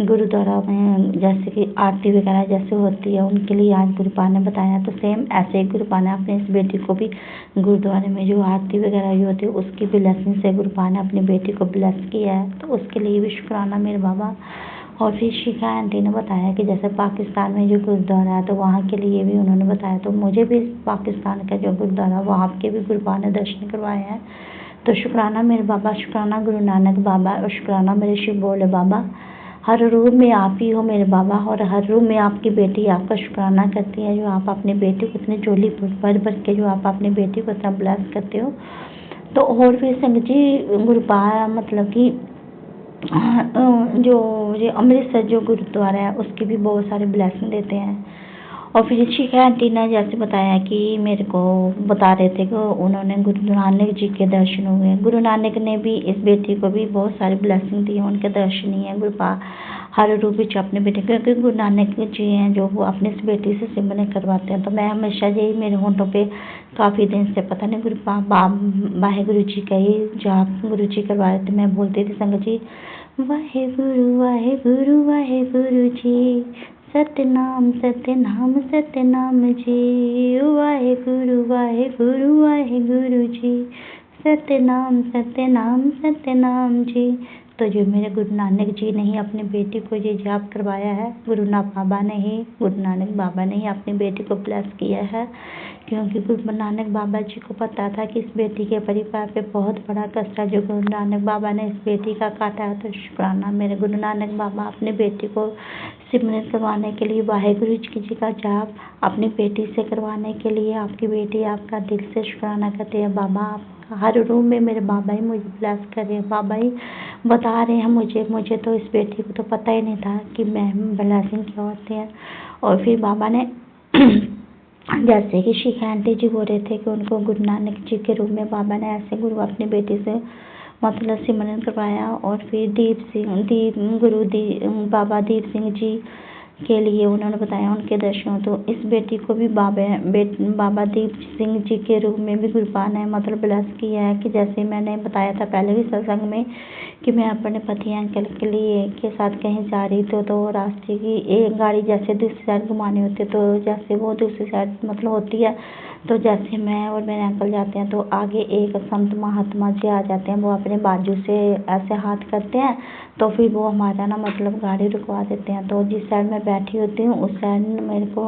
गुरुद्वारा में जैसे कि आरती वगैरह जैसे होती है उनके लिए आज गुरुपा ने बताया। तो सेम ऐसे ही गुरुपा ने अपने इस बेटी को भी गुरुद्वारे में जो आरती वगैरह ही होती है उसकी ब्लेसिंग से गुरुपा ने अपनी बेटी को ब्लेस किया है। तो उसके लिए भी शुक्राना मेरे बाबा। और फिर शिखा आंटी ने बताया कि जैसे पाकिस्तान में जो गुरुद्वारा है तो वहाँ के लिए भी उन्होंने बताया। तो मुझे भी पाकिस्तान का जो गुरुद्वारा वहाँ के भी गुरुपा ने दर्शन करवाए हैं। तो शुक्राना मेरे बाबा, शुक्राना गुरु नानक बाबा और शुक्राना मेरे शिव भोले बाबा। हर रूम में आप ही हो मेरे बाबा और हर रूम में आपकी बेटी आपका शुक्राना करती है जो आप अपनी बेटी को इतनी झोली भर भर के जो आप अपनी बेटी को इतना ब्लेस करते हो। तो और फिर संगत जी गुरुपा मतलब कि जो ये अमृतसर जो गुरुद्वारा है उसकी भी बहुत सारे ब्लेसिंग देते हैं। और फिर शिखा आंटी ने जैसे बताया कि मेरे को बता रहे थे कि उन्होंने गुरु नानक जी के दर्शन हुए। गुरु नानक ने भी इस बेटी को भी बहुत सारी ब्लेसिंग दी है, उनके दर्शन ही है गुरुपा हर रूप में अपने बेटे, क्योंकि गुरु नानक जी हैं जो वो अपने इस बेटी से सिमरन करवाते हैं। तो मैं हमेशा यही मेरे होंठों पे काफ़ी दिन से पता नहीं गुरुपा वाहेगुरु जी का ही जाप गुरु जी करवा रहे थे। मैं बोलती थी संगत जी वाहेगुरु वाहेगुरु वाहेगुरु जी सतनाम सतनाम सतनाम जी, वाहेगुरु वाहेगुरु वाहेगुरु जी सतनाम सतनाम सतनाम जी। तो जो मेरे गुरु नानक जी ने ही अपनी बेटी को ये जाप करवाया है, गुरु नानक बाबा ने ही अपनी बेटी को ब्लेस किया है। क्योंकि गुरु नानक बाबा जी को पता था कि इस बेटी के परिवार पे बहुत बड़ा कष्ट है जो गुरु नानक बाबा ने इस बेटी का काटा है। तो शुक्राना मेरे गुरु नानक बाबा अपनी बेटी को सिमरन करवाने के लिए वाहेगुरु जी का जाप अपनी बेटी से करवाने के लिए आपकी बेटी आपका दिल से शुक्राना करती है। बाबा आपका हर रूम में मेरे बाबा ही मुझे ब्लेस कर रहे हैं, बाबा ही बता रहे हैं मुझे तो इस बेटी को तो पता ही नहीं था कि मैं ब्लेसिंग क्या होती है। और फिर बाबा ने जैसे कि शिखा आंटी जी बोल रहे थे कि उनको गुरु नानक जी के रूप में बाबा ने ऐसे गुरु अपनी बेटी से मतलब सिमरन करवाया। और फिर बाबा दीप सिंह जी के लिए उन्होंने बताया उनके दर्शन। तो इस बेटी को भी बाबा दीप सिंह जी के रूप में भी गुरुपा ने मतलब ब्लेस किया है। कि जैसे मैंने बताया था पहले भी सत्संग में कि मैं अपने पति अंकल के साथ कहीं जा रही थी तो रास्ते की एक गाड़ी जैसे दूसरी साइड घुमानी होती है, तो जैसे वो दूसरी साइड मतलब होती है, तो जैसे मैं और मेरे अंकल जाते हैं तो आगे एक संत महात्मा जी आ जाते हैं, वो अपने बाजू से ऐसे हाथ करते हैं तो फिर वो हमारा ना मतलब गाड़ी रुकवा देते हैं। तो जिस साइड मैं बैठी होती हूँ उस साइड मेरे को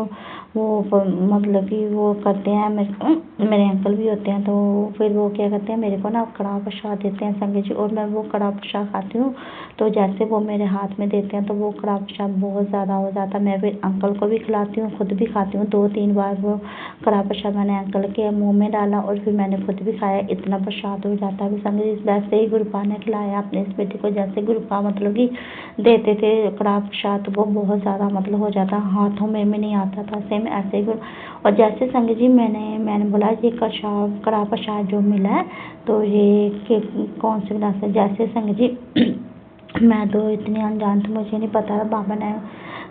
वो मतलब कि वो करते हैं, मेरे अंकल भी होते हैं। तो फिर वो क्या करते हैं मेरे को ना कड़ाह प्रसाद देते हैं संगत जी, और मैं वो कड़ाह प्रसाद खाती हूँ। तो जैसे वो मेरे हाथ में देते हैं तो वो कड़ाह प्रसाद बहुत ज़्यादा हो जाता है। मैं फिर अंकल को भी खिलाती हूँ, खुद भी खाती हूँ। 2-3 बार वो कड़ाह प्रसाद मैंने अंकल के मुँह में डाला और फिर मैंने खुद भी खाया, इतना प्रसाद हो जाता है संगत जी। वैसे ही गुरुपा ने खिलाया अपने इस बेटी को, जैसे गुरुपा मतलब कि देते थे कड़ाह प्रसाद वो बहुत ज़्यादा मतलब हो जाता, हाथों में नहीं आता था। सेम ऐसे ही और जैसे संगत जी मैंने बोला ये कड़ाह प्रसाद जो मिला है तो ये कौन से गिलास है, जैसे संगत जी मैं तो इतनी अनजान थी, मुझे नहीं पता बाबा ने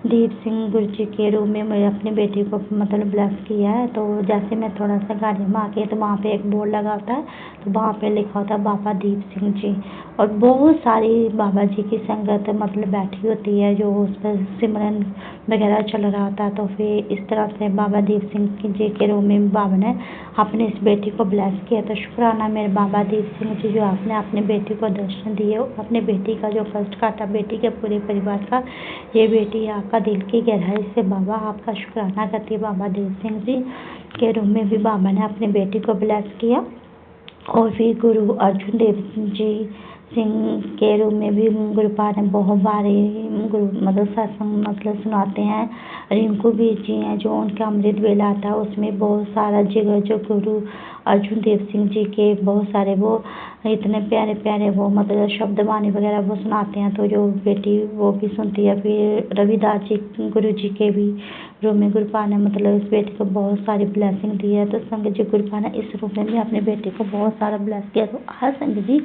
दीप सिंह गुरु जी के रूम में मैं अपनी बेटी को मतलब ब्लेस किया है। तो जैसे मैं थोड़ा सा गाड़ी में आके तो वहाँ पे एक बोर्ड लगा होता है, तो वहाँ पे लिखा होता है बाबा दीप सिंह जी, और बहुत सारी बाबा जी की संगत मतलब बैठी होती है, जो उस पर सिमरन वगैरह चल रहा होता है। तो फिर इस तरह से बाबा दीप सिंह जी के रूम में बाबा ने अपने इस बेटी को ब्लेस किया। तो शुक्राना मेरे बाबा दीप सिंह जी, जो आपने अपने बेटी को दर्शन दिए, अपने बेटी का जो कष्ट काटा, बेटी के पूरे परिवार का, ये बेटी आपका दिल की गहराई से बाबा आपका शुक्राना करती है। बाबा दीप सिंह जी के रूम में भी बाबा ने अपनी बेटी को ब्लेस किया। और फिर गुरु अर्जुन देव जी सिंह के रूम में भी गुरुपाद ने बहुत बारी गुरु मतलब सत्संग मतलब सुनाते हैं। रिंकू भी जी हैं, जो उनका अमृत वेला आता है, उसमें बहुत सारा जगह जो गुरु अर्जुन देव सिंह जी के बहुत सारे वो इतने प्यारे प्यारे वो मतलब शब्द वाणी वगैरह वो सुनाते हैं, तो जो बेटी वो भी सुनती है। फिर रविदास जी गुरु जी के भी रूम में गुरुपाद ने मतलब इस बेटी को बहुत सारी ब्लेसिंग दी है। तो संगत जी गुरुपाद ने इस रूम में भी अपने बेटे को बहुत सारा ब्लेस किया। तो आज संगत जी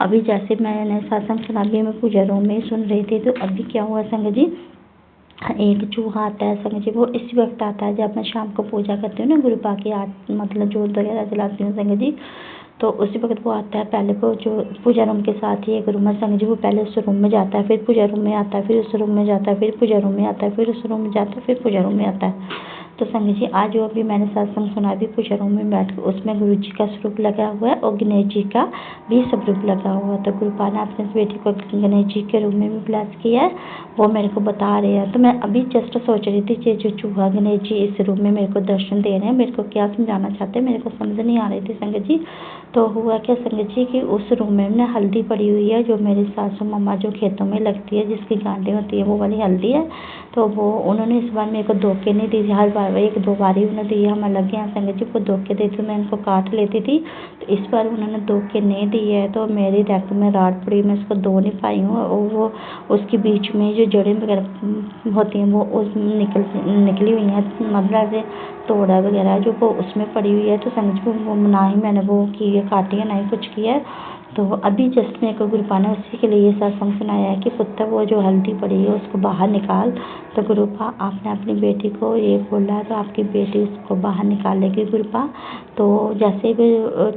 अभी जैसे मैंने सत्संग सुना भी मैं पूजा रूम में ही सुन रही थी, तो अभी क्या हुआ संगत जी, एक चूहा आता है संगत जी, वो इसी वक्त आता है जब मैं शाम को पूजा करती हूँ ना, गुरुपा की मतलब जोत वगैरह जलाती हूँ संगत जी। तो उसी वक्त वो आता है, पहले वो जो पूजा रूम के साथ ही एक रूम है संगत जी, वो पहले उस रूम में जाता है, फिर पूजा रूम में आता है, फिर उस रूम में जाता है, फिर पूजा रूम में आता है, फिर उस रूम में जाता है, फिर पूजा रूम में आता है। तो संगत जी आज जो अभी मैंने सत्संग सुना भी पूजा रूम में बैठ कर, उसमें गुरु जी का स्वरूप लगा हुआ है और गणेश जी का भी स्वरूप लगा हुआ है। तो गुरुपा ने अपने बेटी को गणेश जी के रूम में भी ब्लेस किया है, वो मेरे को बता रहे हैं। तो मैं अभी जस्ट सोच रही थी कि जो चूहा गणेश जी इस रूम में मेरे को दर्शन दे रहे हैं, मेरे को क्या समझाना चाहते हैं, मेरे को समझ नहीं आ रही थी संगत जी। तो हुआ क्या संगत जी कि उस रूम में ना हल्दी पड़ी हुई है, जो मेरी सासू मम्मा जो खेतों में लगती है, जिसकी गांठें होती है, वो वाली हल्दी है। तो वो उन्होंने इस बार मेरे को धोखे नहीं दी थी, हर बार एक दो बार ही उन्होंने दी है। हम अलग हैं संगत जी, को धोखे देती मैं उनको काट लेती थी, तो इस बार उन्होंने धोखे नहीं दी है। तो मेरी रैक में रात पड़ी, मैं इसको धो नहीं पाई हूँ, और वो उसके बीच में जो जड़ें वगैरह होती हैं वो उस निकली हुई हैं, मतलब से तोड़ा वगैरह जो वो उसमें पड़ी हुई है। तो संगत जी वो ना ही मैंने वो की है, काटी है, ना ही कुछ किया है। तो अभी जस्ट मेरे को गुरुपा ने उसी के लिए ये सत्संग सुनाया है कि पुत्र वो जो हल्दी पड़ी है उसको बाहर निकाल। तो गुरुपा आपने अपनी बेटी को ये बोला, तो आपकी बेटी उसको बाहर निकालेगी गुरुपा। तो जैसे भी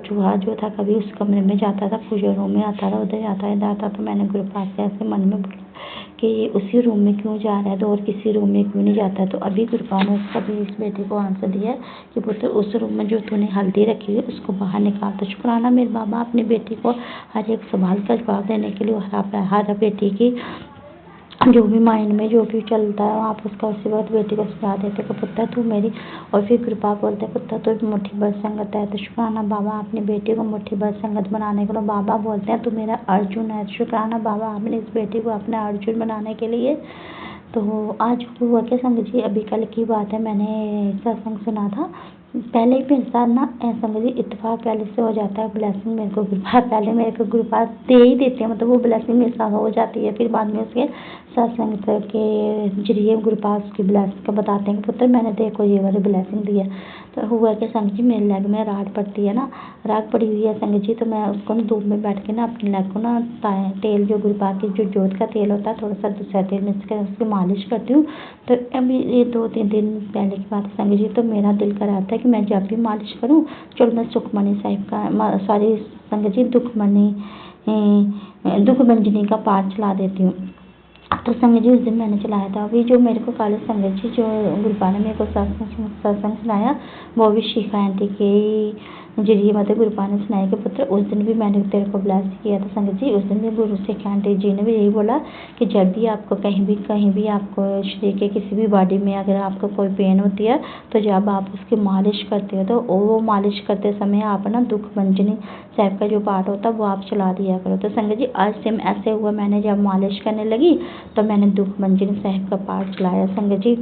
चूहा जो था कभी उस कमरे में जाता था, पूजा रूम में आता था, उधर आता इधर आता, तो मैंने गुरुपा से ऐसे मन में बोला कि ये उसी रूम में क्यों जा रहा है, तो और किसी रूम में क्यों नहीं जाता है। तो अभी गुरुपा ने उसका भी इस बेटी को आंसर दिया है कि पुत्र उस रूम में जो तूने हल्दी रखी हुई है उसको बाहर निकाल। तो शुक्राना मेरे बाबा अपनी बेटी को हर एक सवाल का जवाब देने के लिए, हर बेटी की जो भी माइंड में जो भी चलता है आप उसका उसी वक्त बेटी को सुझा देते कि पुत्र तू मेरी, और फिर कृपा बोलते पुत्र तू मुट्ठी भर संगत है। तो शुक्राना बाबा अपनी बेटी को मुट्ठी भर संगत बनाने के लिए, बाबा बोलते हैं तू मेरा अर्जुन है। शुक्राना बाबा आपने इस बेटी को अपना अर्जुन बनाने के लिए। तो आज हुआ क्या संगत जी, अभी कल की बात है, मैंने सत्संग सुना था। पहले ही मेरे साथ ना संगत जी इत्तेफाक पहले से हो जाता है, ब्लेसिंग मेरे को गुरुपाद पहले मेरे को गुरुपाद दे ही देते हैं, मतलब वो ब्लेसिंग मेरे साथ हो जाती है। फिर बाद में उसके सत्संग के जरिए गुरुपाद की ब्लेसिंग का बताते हैं कि पुत्र मैंने देखो ये वाली ब्लेसिंग दी है। तो हुआ क्या संगत जी, मेरे लेग में राड पड़ती है ना, राग पड़ी हुई है संगत जी, तो मैं उसको ना धूप में बैठ के ना अपने लेग को ना तेल जो गुरुपाद की जो जोत का तेल होता है थोड़ा सा दूसरा तेल मिक्स कर उसकी मालिश करती हूँ। तो अभी ये 2-3 दिन पहले की बात है संगत जी, तो मेरा दिल कर रहा था कि मैं जब भी मालिश करूँ चलो मैं सुखमणि साहिब का सॉरी संगत जी दुखभंजनी का पाठ चला देती हूँ। तो संगत जी उस दिन मैंने चलाया था। अभी जो मेरे को कल संगत जी जो गुरुपा ने मेरे को सत्संग सुनाया, वो भी शिखा आंटी के जरिए मतलब गुरुपा ने सुनाया कि पुत्र उस दिन भी मैंने तेरे को ब्लेस किया था संगत जी। उस दिन भी गुरु शिखा आंटी जी ने भी यही बोला कि जब भी आपको कहीं भी आपको शरीर के किसी भी बॉडी में अगर आपको कोई पेन होती है, तो जब आप उसकी मालिश करते हो तो वो मालिश करते समय आप ना दुखभंजनी साहिब का जो पाठ होता है वो आप चला दिया करो। तो संगत जी आज सेम ऐसे हुआ, मैंने जब मालिश करने लगी तो मैंने दुखभंजनी साहिब का पाठ चलाया संगत जी।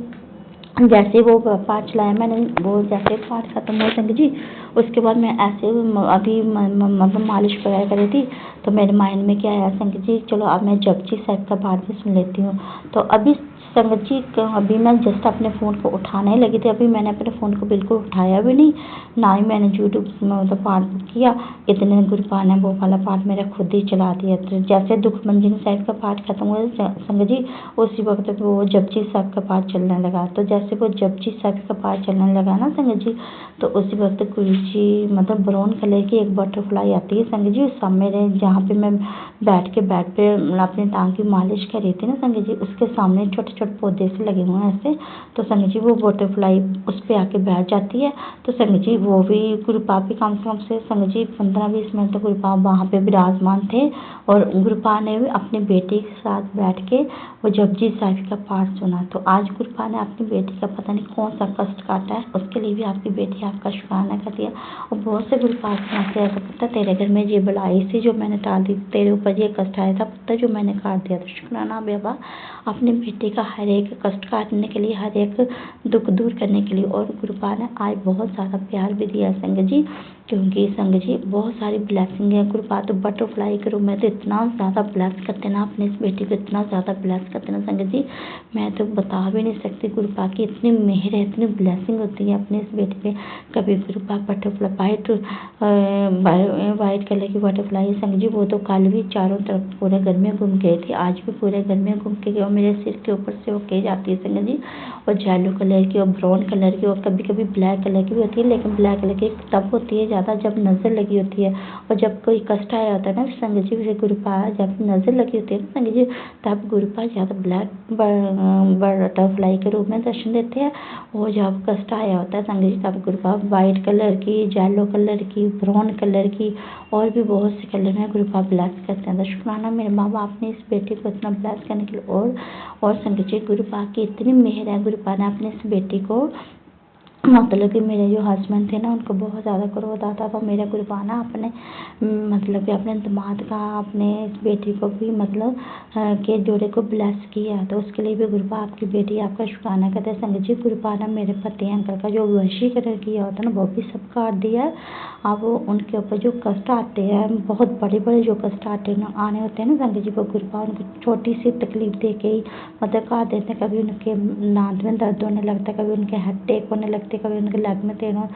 जैसे वो पाठ चलाया मैंने, वो जैसे पाठ खत्म हुआ संगत जी, उसके बाद मैं ऐसे अभी मतलब मालिश वगैरह कर रही थी, तो मेरे माइंड में क्या आया संगत जी, चलो अब मैं जपजी साहिब का पाठ भी सुन लेती हूँ। तो अभी संगत जी अभी मैं जस्ट अपने फ़ोन को उठाने लगी थी, अभी मैंने अपने फ़ोन को बिल्कुल उठाया भी नहीं, ना ही मैंने यूट्यूब में मतलब पाठ किया। इतने गुरबान ने वो वाला पाठ मेरा खुद ही चला दिया। तो जैसे दुखभंजन साहिब का पाठ खत्म हुआ संगत जी, उसी वक्त वो जपजी साहब का पाठ चलने लगा। तो जैसे वो जपजी साहब का पाठ चलने लगा ना संगत जी, तो उसी वक्त गुरु जी मतलब ब्राउन कलर की एक बटरफ्लाई आती है संगत जी, उस मेरे जहाँ पे मैं बैठ के बेड पे अपनी टांग की मालिश कर रही थी ना संगत जी, उसके सामने छोटे छोटे पौधे से लगे हुए हैं ऐसे। तो संगत जी वो बटरफ्लाई उस पे आके बैठ जाती है। तो संगत जी वो भी गुरु पाप भी कम से संगत जी 15-20 मिनट तक गुरु पाप वहाँ पे विराजमान थे, और गुरु पाप ने भी अपनी बेटी के साथ बैठ के वो जपजी साहिब का पाठ सुना। तो आज गुरु पाप ने अपनी बेटी का पता नहीं कौन सा कष्ट काटा है, उसके लिए भी आपकी बेटी आपका शुक्राना करती है। और बहुत से गुरु पाप से ऐसा पता तेरे घर में ये बलाई थी जो मैंने टाल दी, तेरे ऊपर ये कष्ट आया था पता जो मैंने काट दिया था। शुक्राना बाबा अपनी बेटी का हर एक कष्ट काटने के लिए, हर एक दुख दूर करने के लिए। और गुरु पाप ने आज बहुत ज़्यादा प्यार भी दिया संगत जी, क्योंकि संगत जी बहुत सारी ब्लेसिंग है। गुरु पाप तो बटरफ्लाई के रूप में तो इतना ज़्यादा ब्लेस करते ना अपनी इस बेटी को, इतना ज़्यादा ब्लेस करते ना संगत जी, मैं तो बता भी नहीं सकती। गुरु पाप की इतनी मेहर है, इतनी ब्लेसिंग होती है अपने इस बेटी पे। कभी गुरु पाप बटरफ्लाई वाइट कलर की बटरफ्लाई संगत जी, वो तो कल भी चारों तरफ पूरे घर में घूम गई थी, आज भी पूरे घर में घूम के गई, और मेरे सिर के ऊपर से होके जाती है संगत जी। और येलो कलर की और ब्राउन कलर की और कभी कभी ब्लैक कलर की भी होती है, लेकिन ब्लैक कलर की तब होती है ज़्यादा जब नज़र लगी होती है। और जब कोई कष्ट आया होता है ना संगत जी, फिर गुरु पाप जब नज़र लगी होती है ना संगत जी, तब गुरु पाप ज़्यादा ब्लैक बटरफ्लाई के रूप में दर्शन देते हैं। और जब कष्ट आया होता है संगत जी, तब गुरु पाप वाइट कलर की, येलो कलर की, ब्राउन कलर की और भी बहुत से कलर में गुरु पाप ब्लेस करते हैं। तो शुक्राना मेरे माँ बाप ने इस बेटी को इतना ब्लेस करने के लिए। और संगत जी गुरु पाप की इतनी मेहर है, गुरु पाप ने अपने इस बेटी को मतलब कि मेरे जो हस्बैंड थे ना उनको बहुत ज़्यादा क्रोध आता था। मेरे गुरु पाप ना अपने मतलब कि अपने दामाद का, अपने इस बेटी को भी मतलब के जोड़े को ब्लेस किया। तो उसके लिए भी गुरु पाप आपकी बेटी आपका शुक्राना करते हैं संगत जी। गुरु पाप ने मेरे पति अंकल का जो वशीकरण किया होता है ना, वो भी सब काट दिया है। अब उनके ऊपर जो कष्ट आते हैं, बहुत बड़े बड़े जो कष्ट आने होते हैं ना संगत जी, वो गुरु पाप उनको छोटी सी तकलीफ दे के ही मतलब काट देते हैं। कभी उनके नाक में दर्द होने लगता है, कभी उनके हेडेक होने लगते हैं, कभी उनके लेग में पेन हो।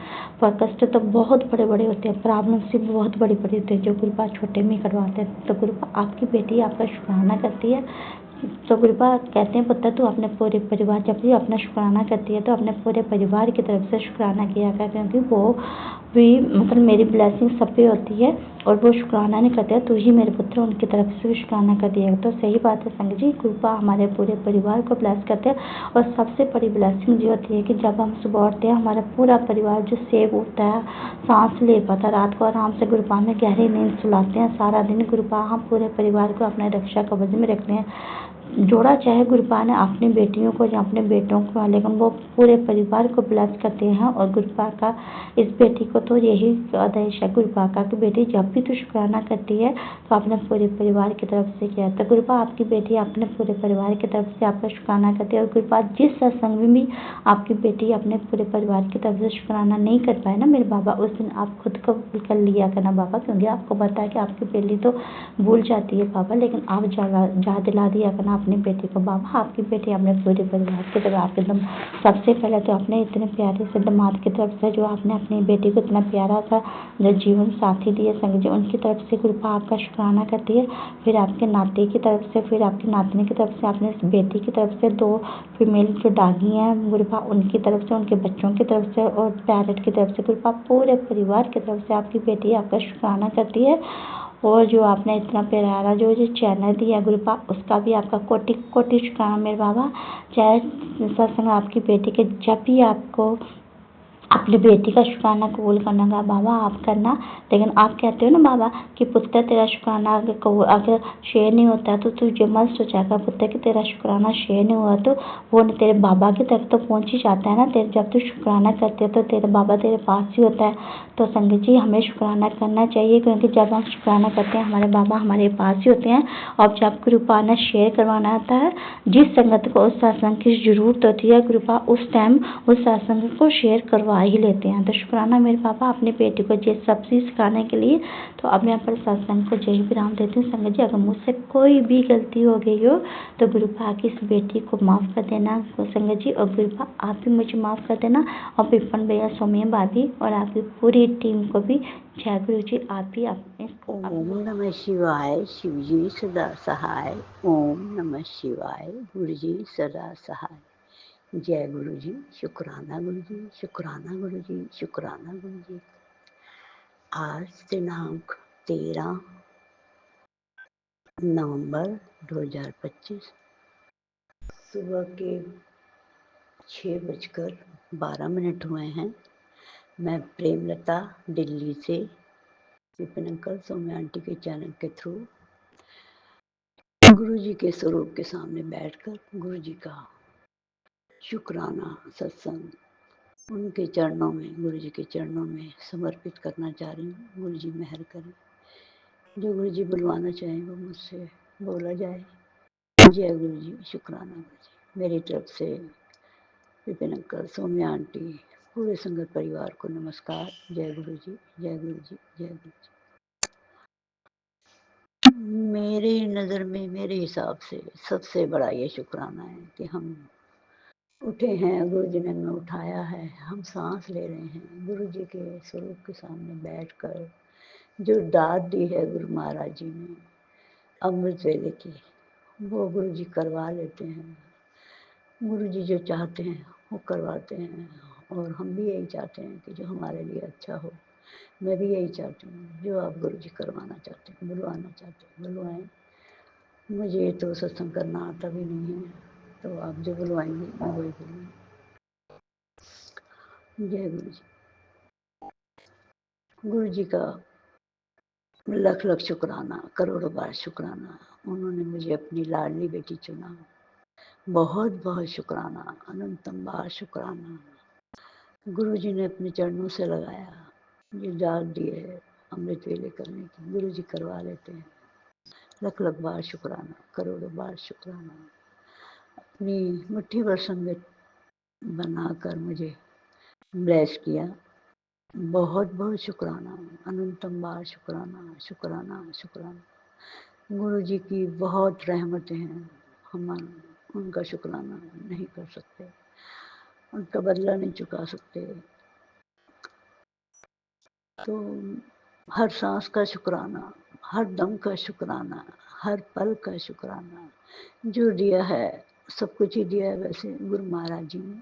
पर कष्ट तो बहुत बड़े बड़े होते हैं, प्रॉब्लम्स भी बहुत बड़ी बड़ी होती है जो गुरु पाप छोटे में ही करवाते हैं। तो गुरु पाप आपकी बेटी आपका शुक्राना करती है। तो गुरु पाप कहते हैं पुत्र तू अपने पूरे परिवार, जब भी अपना शुक्राना करती है तो अपने पूरे परिवार की तरफ से शुक्राना किया कर, क्योंकि वो भी मतलब मेरी ब्लेसिंग सब पे होती है और वो शुक्राना नहीं करते हैं। तू ही मेरे पुत्र उनकी तरफ से भी शुक्राना कर दिया। तो सही बात है संगत जी, गुरु पाप हमारे पूरे परिवार को ब्लेस करते हैं। और सबसे बड़ी ब्लेसिंग जो होती है कि जब हम सुबह उठते हैं हमारा पूरा परिवार जो सेव होता है, सांस ले पाता, रात को आराम से गुरु पाप में गहरी नींद सुलाते हैं। सारा दिन गुरु पाप हम पूरे परिवार को अपने रक्षा कवच में रखते हैं। जोड़ा चाहे गुरु पाप ने अपनी बेटियों को या अपने बेटों को, लेकिन वो पूरे परिवार को ब्लेस करते हैं। और गुरु पाप का इस बेटी को तो यही आदेश है गुरु पाप का कि बेटी जब भी तू शुक्राना करती है तो अपने पूरे परिवार की तरफ से किया। तो गुरु पाप आपकी बेटी अपने पूरे परिवार की तरफ से आपका शुक्राना करती है। और गुरु पाप जिस सत्संग में भी आपकी बेटी अपने पूरे परिवार की तरफ से शुक्राना नहीं कर पाए ना मेरे बाबा, उस दिन आप खुद को भूल कर लिया करना बाबा, क्योंकि आपको पता है कि आपकी बेटी तो भूल जाती है बाबा, लेकिन आप याद दिला दिया करना अपनी बेटी को बाबा। आपकी बेटी अपने पूरे परिवार की तरफ आपके सबसे पहले तो अपने इतने प्यारे से दामाद की तरफ से जो आपने अपनी बेटी को इतना प्यारा सा जो जीवन साथी दिए संगत जी, उनकी तरफ से गुरु पाप आपका शुक्राना करती है। फिर आपके नाते की तरफ से, फिर आपकी नातनी की तरफ से, आपने इस बेटी की तरफ से 2 फीमेल जो डागी हैं गुरु पाप उनकी तरफ से, उनके बच्चों की तरफ से और पैरट की तरफ से गुरु पाप पूरे परिवार की तरफ से आपकी बेटी आपका शुक्राना करती है। और जो आपने इतना प्यारा जो चैनल दिया गुरु पाप, उसका भी आपका कोटि कोटि शुक्राना मेरे बाबा। चाहे सत्संग आपकी बेटी के जब भी आपको अपनी बेटी का शुक्राना कबूल करना का बाबा आप करना, लेकिन आप कहते हो ना बाबा कि पुत्र तेरा शुक्राना अगर शेयर नहीं होता तो तुझे मत सोचा पुत्र कि तेरा शुक्राना शेयर नहीं हुआ तो वो तेरे बाबा की तरफ तो पहुंच ही जाता है ना। तेरे जब तू शुक्राना करते हो तो तेरे बाबा तेरे पास ही होता है। तो संगत जी हमें शुक्राना करना चाहिए, क्योंकि जब हम शुक्राना करते हैं हमारे बाबा हमारे पास ही होते हैं। और जब गुरु पाप ने शेयर करवाना होता है, जिस संगत को उस सत्संग की जरूरत होती है गुरु पाप उस टाइम उस सत्संग को शेयर करवा ही लेते हैं। तो शुक्राना मेरे पापा अपनी बेटी को ये सब चीज़ सिखाने के लिए। तो अब मैं पर सत्संग को जय विराम देती हूँ। संगत जी, अगर मुझसे कोई भी गलती हो गई हो तो गुरुपा की इस बेटी को माफ़ कर देना संगत जी, और गुरुपा आप भी मुझे माफ़ कर देना, और विपन भैया, सौम्या भाभी और आपकी पूरी टीम को भी। जय गुरु जी। आप भी अपने ओम नमः शिवाय, शिव जी सदा सहाय। ओम नमः शिवाय, गुरु जी सदा सहाय। जय गुरु जी, शुक्राना गुरु जी, शुक्राना गुरु जी, शुक्राना गुरु जी। आज दिनांक 13 नवंबर 2025 सुबह के 6:12 हुए हैं। मैं प्रेमलता दिल्ली से विपिन अंकल, सौम्या आंटी के चैनल के थ्रू गुरु जी के स्वरूप के सामने बैठकर गुरु जी का शुक्राना सत्संग उनके चरणों में, गुरु जी के चरणों में समर्पित करना चाह रही हूँ। गुरु जी मेहर करें, जो गुरु जी बुलवाना चाहें वो मुझसे बोला जाए। जय गुरु जी, शुक्राना गुरु जी। मेरी तरफ से विपिन अंकल, सौम्या आंटी, पूरे संगत परिवार को नमस्कार। जय गुरु जी, जय गुरु जी, जय गुरु जी। मेरे नज़र में, मेरे हिसाब से सबसे बड़ा ये शुक्राना है कि हम उठे हैं, गुरु जी ने हमें उठाया है, हम सांस ले रहे हैं। गुरु जी के स्वरूप के सामने बैठकर जो दात दी है गुरु महाराज जी ने अमृत वेले की, वो गुरु जी करवा लेते हैं। गुरु जी जो चाहते हैं वो करवाते हैं, और हम भी यही चाहते हैं कि जो हमारे लिए अच्छा हो। मैं भी यही चाहती हूँ, जो आप गुरु जी करवाना चाहते हैं, बुलवाना चाहते हैं, बुलवाएं। मुझे तो सत्संग करना आता भी नहीं है, तो आप जो बुलवाएंगे मैं वही बोलूँगी। जय गुरु जी। गुरु जी का लख लख शुक्राना, करोड़ों बार शुक्राना। उन्होंने मुझे अपनी लाडली बेटी चुना। बहुत बहुत शुक्राना, अनंतम बार शुक्राना। गुरु जी ने अपने चरणों से लगाया, जो दाद दी है अमृत वेले करने की, गुरु जी करवा लेते हैं। लख लख बार शुक्राना, करोड़ों बार शुक्राना। अपनी मुट्ठी भर संगत बनाकर मुझे ब्लेस किया। बहुत बहुत शुक्राना, अनंतम बार शुक्राना, शुक्राना, शुक्राना। गुरु जी की बहुत रहमतें हैं, हम उनका शुक्राना नहीं कर सकते, उनका बदला नहीं चुका सकते। तो हर सांस का शुक्राना, हर दम का शुक्राना, हर पल का शुक्राना। जो दिया है सब कुछ ही दिया है, वैसे गुरु महाराज जी ने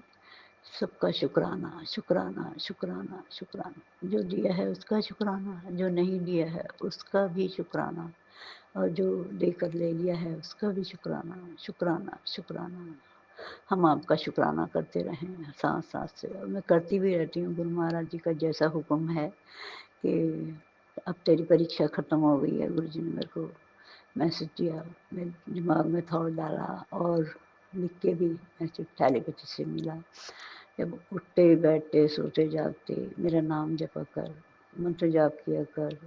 सबका शुक्राना, शुक्राना, शुक्राना, शुक्राना। जो दिया है उसका शुक्राना, जो नहीं दिया है उसका भी शुक्राना, और जो देकर ले लिया है उसका भी शुक्राना, शुक्राना, शुक्राना। हम आपका शुक्राना करते रहें सांस सांस से, और मैं करती भी रहती हूँ। गुरु महाराज जी का जैसा हुक्म है कि अब तेरी परीक्षा ख़त्म हो गई है, गुरु जी ने मेरे को मैसेज दिया, मेरे दिमाग में थॉट डाला, और लिख के भी मैसेज टेलीपैथी से मिला। जब उठते बैठते सोते जागते मेरा नाम जपा कर, मंत्र जाप किया कर,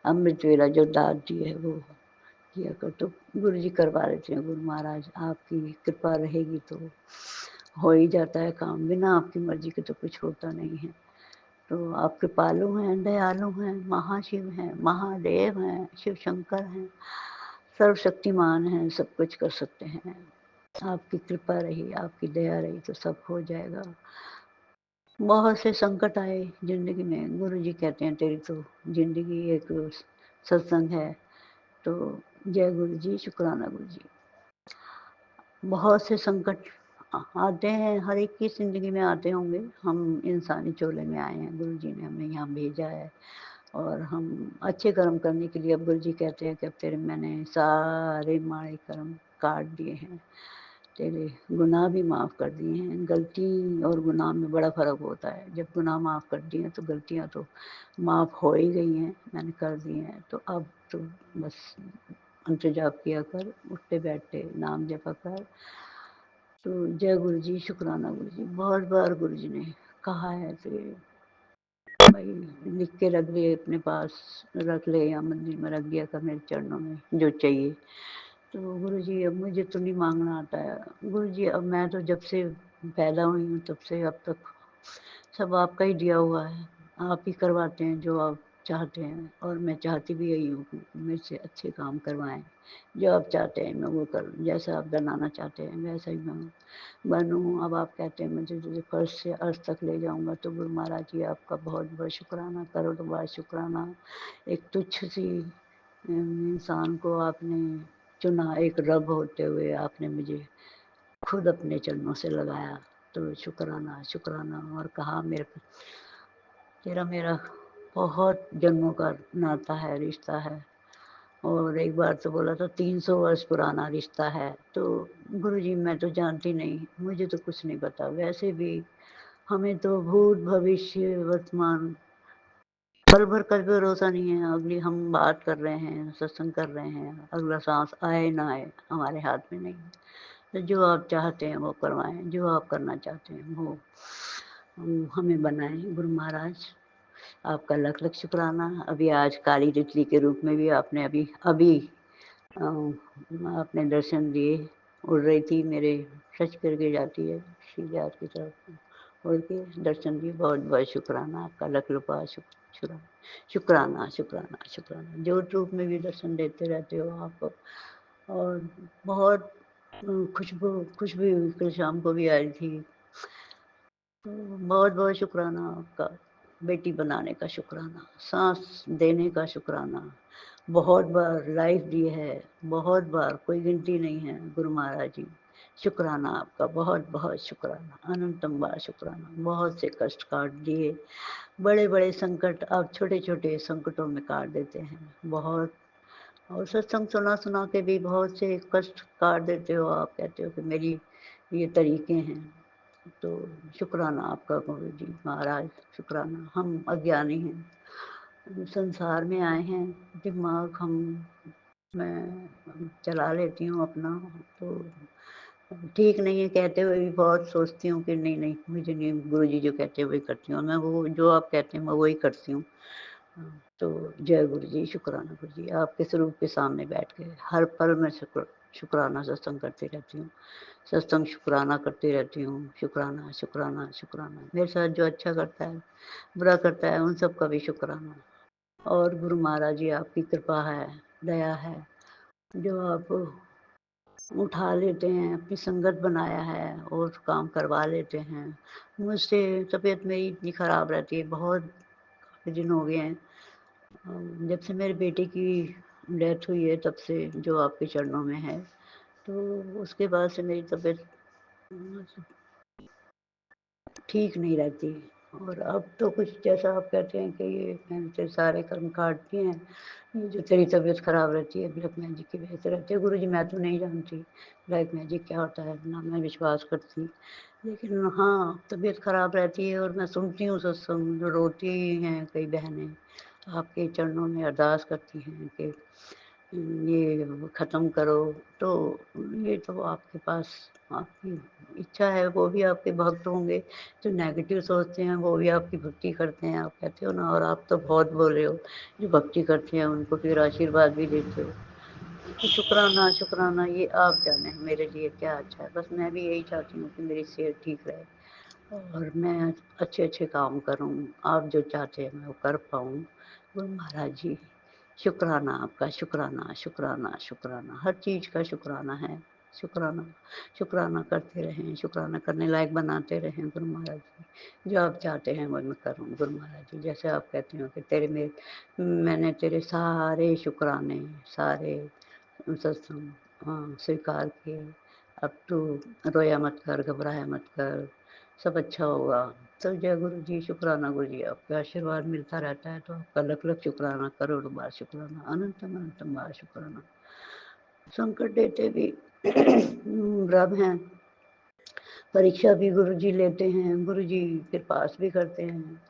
अमृत वेला जो दाद दी है वो किया कर। तो गुरु जी करवा लेते हैं। गुरु महाराज आपकी कृपा रहेगी तो हो ही जाता है काम, बिना आपकी मर्जी के तो कुछ होता नहीं है। तो आप कृपालु हैं, दयालु हैं, महाशिव हैं, महादेव हैं, शिव शंकर हैं, सर्वशक्तिमान हैं, सब कुछ कर सकते हैं। आपकी कृपा रही, आपकी दया रही तो सब हो जाएगा। बहुत से संकट आए जिंदगी में, गुरु जी कहते हैं तेरी तो जिंदगी एक सत्संग है। तो जय गुरु जी, शुक्राना गुरु जी। बहुत से संकट आते हैं, हर एक की ज़िंदगी में आते होंगे। हम इंसानी चोले में आए हैं, गुरु जी ने हमें यहाँ भेजा है, और हम अच्छे कर्म करने के लिए, अब गुरु जी कहते हैं कि अब तेरे मैंने सारे माड़े कर्म काट दिए हैं, तेरे गुनाह भी माफ़ कर दिए हैं। गलती और गुनाह में बड़ा फ़र्क होता है। जब गुनाह माफ़ कर दिए तो गलतियाँ तो माफ़ हो ही गई हैं, मैंने कर दी हैं। तो अब तो बस मंत्र जाप किया कर, उठते बैठते नाम जपा कर। तो जय गुरु जी, शुक्राना गुरु जी। बहुत बार गुरु जी ने कहा है तो भाई लिख के रख दे, अपने पास रख ले, या मंदिर में रख दिया कर मेरे चरणों में जो चाहिए। तो गुरु जी अब मुझे तो नहीं मांगना आता है। गुरु जी अब मैं तो जब से पैदा हुई हूँ तब से अब तक सब आपका ही दिया हुआ है, आप ही करवाते हैं जो आप चाहते हैं और मैं चाहती भी यही हूँ कि मेरे से अच्छे काम करवाएँ। जो आप चाहते हैं मैं वो करूँ, जैसा आप बनाना चाहते हैं वैसा ही मैं बनूँ। अब आप कहते हैं मुझे तुझे फर्स्ट से अर्श तक ले जाऊँगा, तो गुरु महाराज जी आपका बहुत-बहुत शुक्राना, करोड़ों बार शुक्राना। एक तुच्छ सी इंसान को आपने चुना, एक रब होते हुए आपने मुझे खुद अपने चरणों से लगाया, तो शुक्राना, शुक्राना। और कहा मेरे तेरा मेरा बहुत जन्मों का नाता है, रिश्ता है। और एक बार तो बोला था 300 वर्ष पुराना रिश्ता है। तो गुरुजी मैं तो जानती नहीं, मुझे तो कुछ नहीं पता। वैसे भी हमें तो भूत, भविष्य, वर्तमान पल भर का भी भरोसा नहीं है। अगली हम बात कर रहे हैं, सत्संग कर रहे हैं, अगला सांस आए ना आए हमारे हाथ में नहीं है। तो जो आप चाहते हैं वो करवाएं, जो आप करना चाहते हैं वो हमें बनाएं। गुरु महाराज आपका लख लख शुक्राना। अभी आज काली तितली के रूप में भी आपने अभी अभी आपने दर्शन दिए। उड़ रही थी, मेरे सच करके जाती है श्रीजात की तरफ, उड़ के दर्शन दिए। बहुत बहुत शुक्राना आपका, लख लुपा शुक्राना, शुक्राना शुक्राना शुक्राना। ज्योत रूप में भी दर्शन देते रहते हो आप। और बहुत खुशबू खुशबू कल शाम को भी आई थी। तो बहुत बहुत शुक्राना आपका, बेटी बनाने का शुक्राना, सांस देने का शुक्राना। बहुत बार लाइफ दी है, बहुत बार, कोई गिनती नहीं है गुरु महाराज जी। शुक्राना आपका, बहुत बहुत शुक्राना, अनंतम बार शुक्राना। बहुत से कष्ट काट दिए, बड़े बड़े संकट आप छोटे छोटे संकटों में काट देते हैं बहुत। और सत्संग सुना सुना के भी बहुत से कष्ट काट देते हो आप, कहते हो कि मेरी ये तरीके हैं। तो शुक्राना आपका गुरु जी महाराज, शुक्राना। हम अज्ञानी हैं, संसार में आए हैं, दिमाग हम मैं चला लेती हूँ अपना, तो ठीक नहीं है। कहते हुए भी बहुत सोचती हूँ कि नहीं नहीं मुझे नहीं, गुरु जी जो कहते हैं वही करती हूँ मैं, वो जो आप कहते हैं मैं वही करती हूँ। तो जय गुरु जी, शुक्राना गुरु जी, आपके स्वरूप के सामने बैठ के हर पल में शुक्राना सत्संग करती रहती हूँ, सत्संग शुक्राना करती रहती हूँ। शुक्राना शुक्राना शुक्राना। मेरे साथ जो अच्छा करता है, बुरा करता है, उन सब का भी शुक्राना। और गुरु महाराज जी आपकी कृपा है, दया है, जो आप उठा लेते हैं, अपनी संगत बनाया है और काम करवा लेते हैं मुझसे। तबीयत मेरी इतनी ख़राब रहती है, बहुत काफ़ी दिन हो गए हैं, जब से मेरे बेटे की डेथ हुई है तब से जो आपके चरणों में है। तो उसके बाद से मेरी तबीयत ठीक नहीं रहती। और अब तो कुछ जैसा आप कहते हैं कि ये मैंने तेरे सारे कर्म काट दिए हैं, ये जो तेरी तबीयत ख़राब रहती है ब्लैक मैजिक की वजह से रहती है। गुरु जी मैं तो नहीं जानती ब्लैक मैजिक क्या होता है, ना मैं विश्वास करती। लेकिन हाँ, तबीयत ख़राब रहती है और मैं सुनती हूँ सत्संग, जो रोती हैं कई बहनें आपके चरणों में अरदास करती हैं कि ये ख़त्म करो। तो ये तो आपके पास आपकी इच्छा है, वो भी आपके भक्त होंगे जो नेगेटिव सोचते हैं, वो भी आपकी भक्ति करते हैं, आप कहते हो ना। और आप तो बहुत बोल रहे हो, जो भक्ति करते हैं उनको फिर आशीर्वाद भी देते हो। तो शुक्राना शुक्राना, ये आप जाने मेरे लिए क्या अच्छा है। बस मैं भी यही चाहती हूँ कि मेरी सेहत ठीक रहे और मैं अच्छे अच्छे काम करूँ, आप जो चाहते हैं मैं वो कर पाऊँ। गुरु महाराज जी शुक्राना आपका, शुक्राना शुक्राना शुक्राना, हर चीज़ का शुक्राना है। शुक्राना शुक्राना करते रहें, शुक्राना करने लायक बनाते रहें गुरु महाराज जी। जो आप चाहते हैं वो मैं करूँ गुरु महाराज जी। जैसे आप कहते हो कि तेरे में मैंने तेरे सारे शुक्राने, सारे सत्संग स्वीकार किए। अब तू रोया मत कर, घबराया मत कर, सब अच्छा होगा। तो जय गुरु जी, शुक्राना गुरु जी, आपका आशीर्वाद मिलता रहता है, तो आपका लख लख शुक्राना, करोड़ों बार शुक्राना, अनंतम अनंतम बार शुक्राना। संकट देते भी रब हैं, परीक्षा भी गुरु जी लेते हैं, गुरु जी फिर पास भी करते हैं।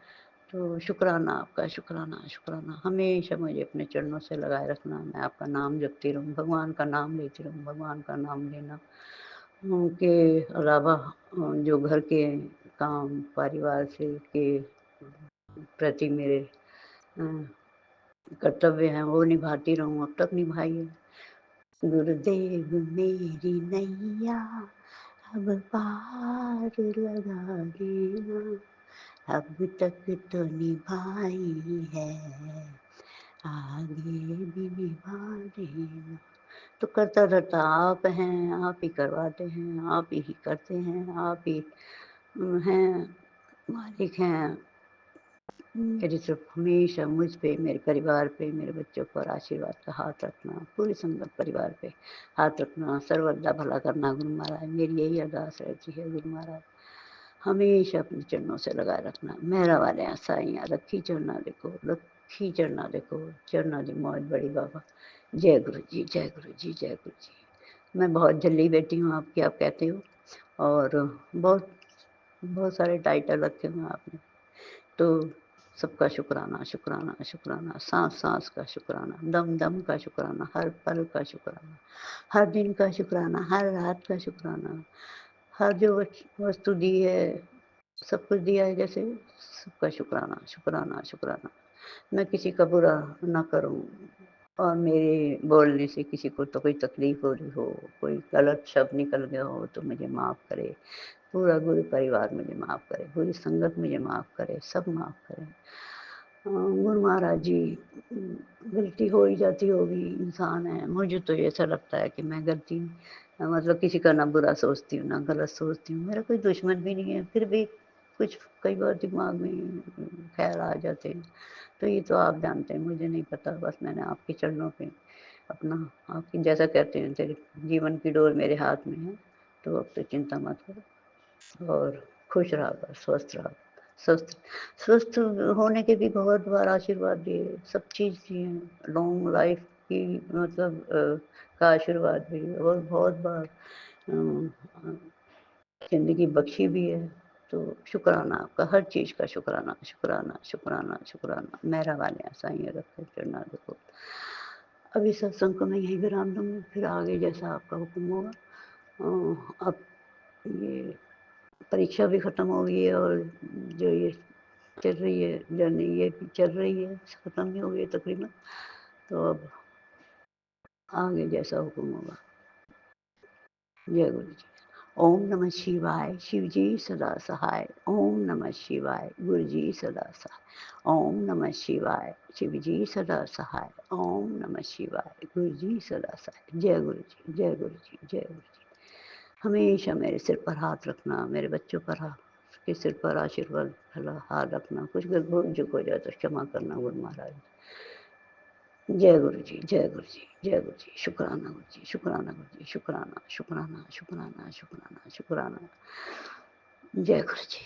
तो शुक्राना आपका, शुक्राना शुक्राना। हमेशा मुझे अपने चरणों से लगाए रखना, मैं आपका नाम जपती रहूँ, भगवान का नाम लेती रहूँ। भगवान का नाम लेना के अलावा जो घर के काम परिवार से के प्रति मेरे कर्तव्य हैं वो निभाती रहूँ, अब तक निभाई है। गुरुदेव मेरी नैया अब पार लगा देना, अब तक तो निभाई है, आगे भी निभा देना। तो करता धरता आप हैं, आप ही करवाते हैं, आप ही करते हैं, आप ही हैं, मालिक हैं। मेरी तरफ हमेशा मुझ पे, मेरे परिवार पे, मेरे बच्चों पर आशीर्वाद का हाथ रखना, पूरी संगत परिवार पे हाथ रखना, सर्वदा भला करना गुरु महाराज। मेरी यही अरदास रहती है गुरु महाराज, हमेशा अपने चरणों से लगाए रखना। मेहरा वाले साइयाँ रखी चरना देखो, रखी चरना देखो, चरना दी मौज बड़ी बाबा। जय गुरु जी, जय गुरु जी, जय गुरु जी। मैं बहुत जल्दी बेटी हूँ आपकी, आप कहते हो, और बहुत बहुत सारे टाइटल रखे हुए हैं आपने, तो सबका शुक्राना, शुक्राना, शुक्राना, सांस सांस का शुक्राना, दम दम का शुक्राना, हर पल का शुक्राना, हर दिन का शुक्राना, हर रात का शुक्राना, हर जो वस्तु दी है, सब कुछ दिया है जैसे, सबका शुक्राना, शुक्राना, शुक्राना। मैं किसी का बुरा ना करूं, और मेरे बोलने से किसी को तो कोई तकलीफ हो रही हो, कोई गलत शब्द निकल गया हो तो मुझे माफ़ करे। पूरा गुरु परिवार मुझे माफ़ करे, पूरी संगत मुझे माफ़ करे, सब माफ़ करें। गुरु महाराज जी, गलती हो ही जाती होगी, इंसान है। मुझे तो ऐसा लगता है कि मैं गलती मतलब किसी का ना बुरा सोचती हूँ, ना गलत सोचती हूँ। मेरा कोई दुश्मन भी नहीं है, फिर भी कुछ कई बार दिमाग में ख़्याल आ जाते हैं। तो ये तो आप जानते हैं, मुझे नहीं पता। बस मैंने आपके चरणों पे अपना, आपकी जैसा कहते हैं, तेरे जीवन की डोर मेरे हाथ में है, तो अब तो चिंता मत करो, और खुश रहा कर, स्वस्थ रहा, स्वस्थ स्वस्थ होने के भी बहुत बार आशीर्वाद दिए, सब चीज़ दिए, लॉन्ग लाइफ की मतलब का आशीर्वाद भी, और बहुत बार ज़िंदगी बख्शी भी है। तो शुक्राना आपका, हर चीज़ का शुक्राना, शुक्राना, शुक्राना, शुक्राना। मेहरा वाले साईं रखे चढ़ना देखो। अभी सत्संग को मैं यहीं विराम दूँगी, फिर आगे जैसा आपका हुक्म होगा। अब ये परीक्षा भी ख़त्म हो गई है, और जो ये चल रही है जर्नी, ये भी चल रही है, ख़त्म ही हो गई है तकरीबन। तो अब आगे जैसा हुक्म होगा। जय गुरु जी। ओम नमः शिवाय, शिव जी सदा सहाय। ओम नमः शिवाय, गुरु जी सदा सहाय। ओम नमः शिवाय, शिव जी सदा सहाय। ओम नमः शिवाय, गुरु जी सदा सहाय। जय गुरु जी, जय गुरु जी, जय गुरु जी। हमेशा मेरे सिर पर हाथ रखना, मेरे बच्चों पर के सिर पर आशीर्वाद भला हाथ रखना। कुछ अगर भूल चूक हो जाए तो क्षमा करना गुरु महाराज। जय गुरु जी, जय गुरु जी, जय गुरु जी। शुक्राना गुरु जी, शुक्राना गुरु जी, शुक्राना, शुक्राना, शुक्राना, शुक्राना, शुक्राना। जय गुरु जी।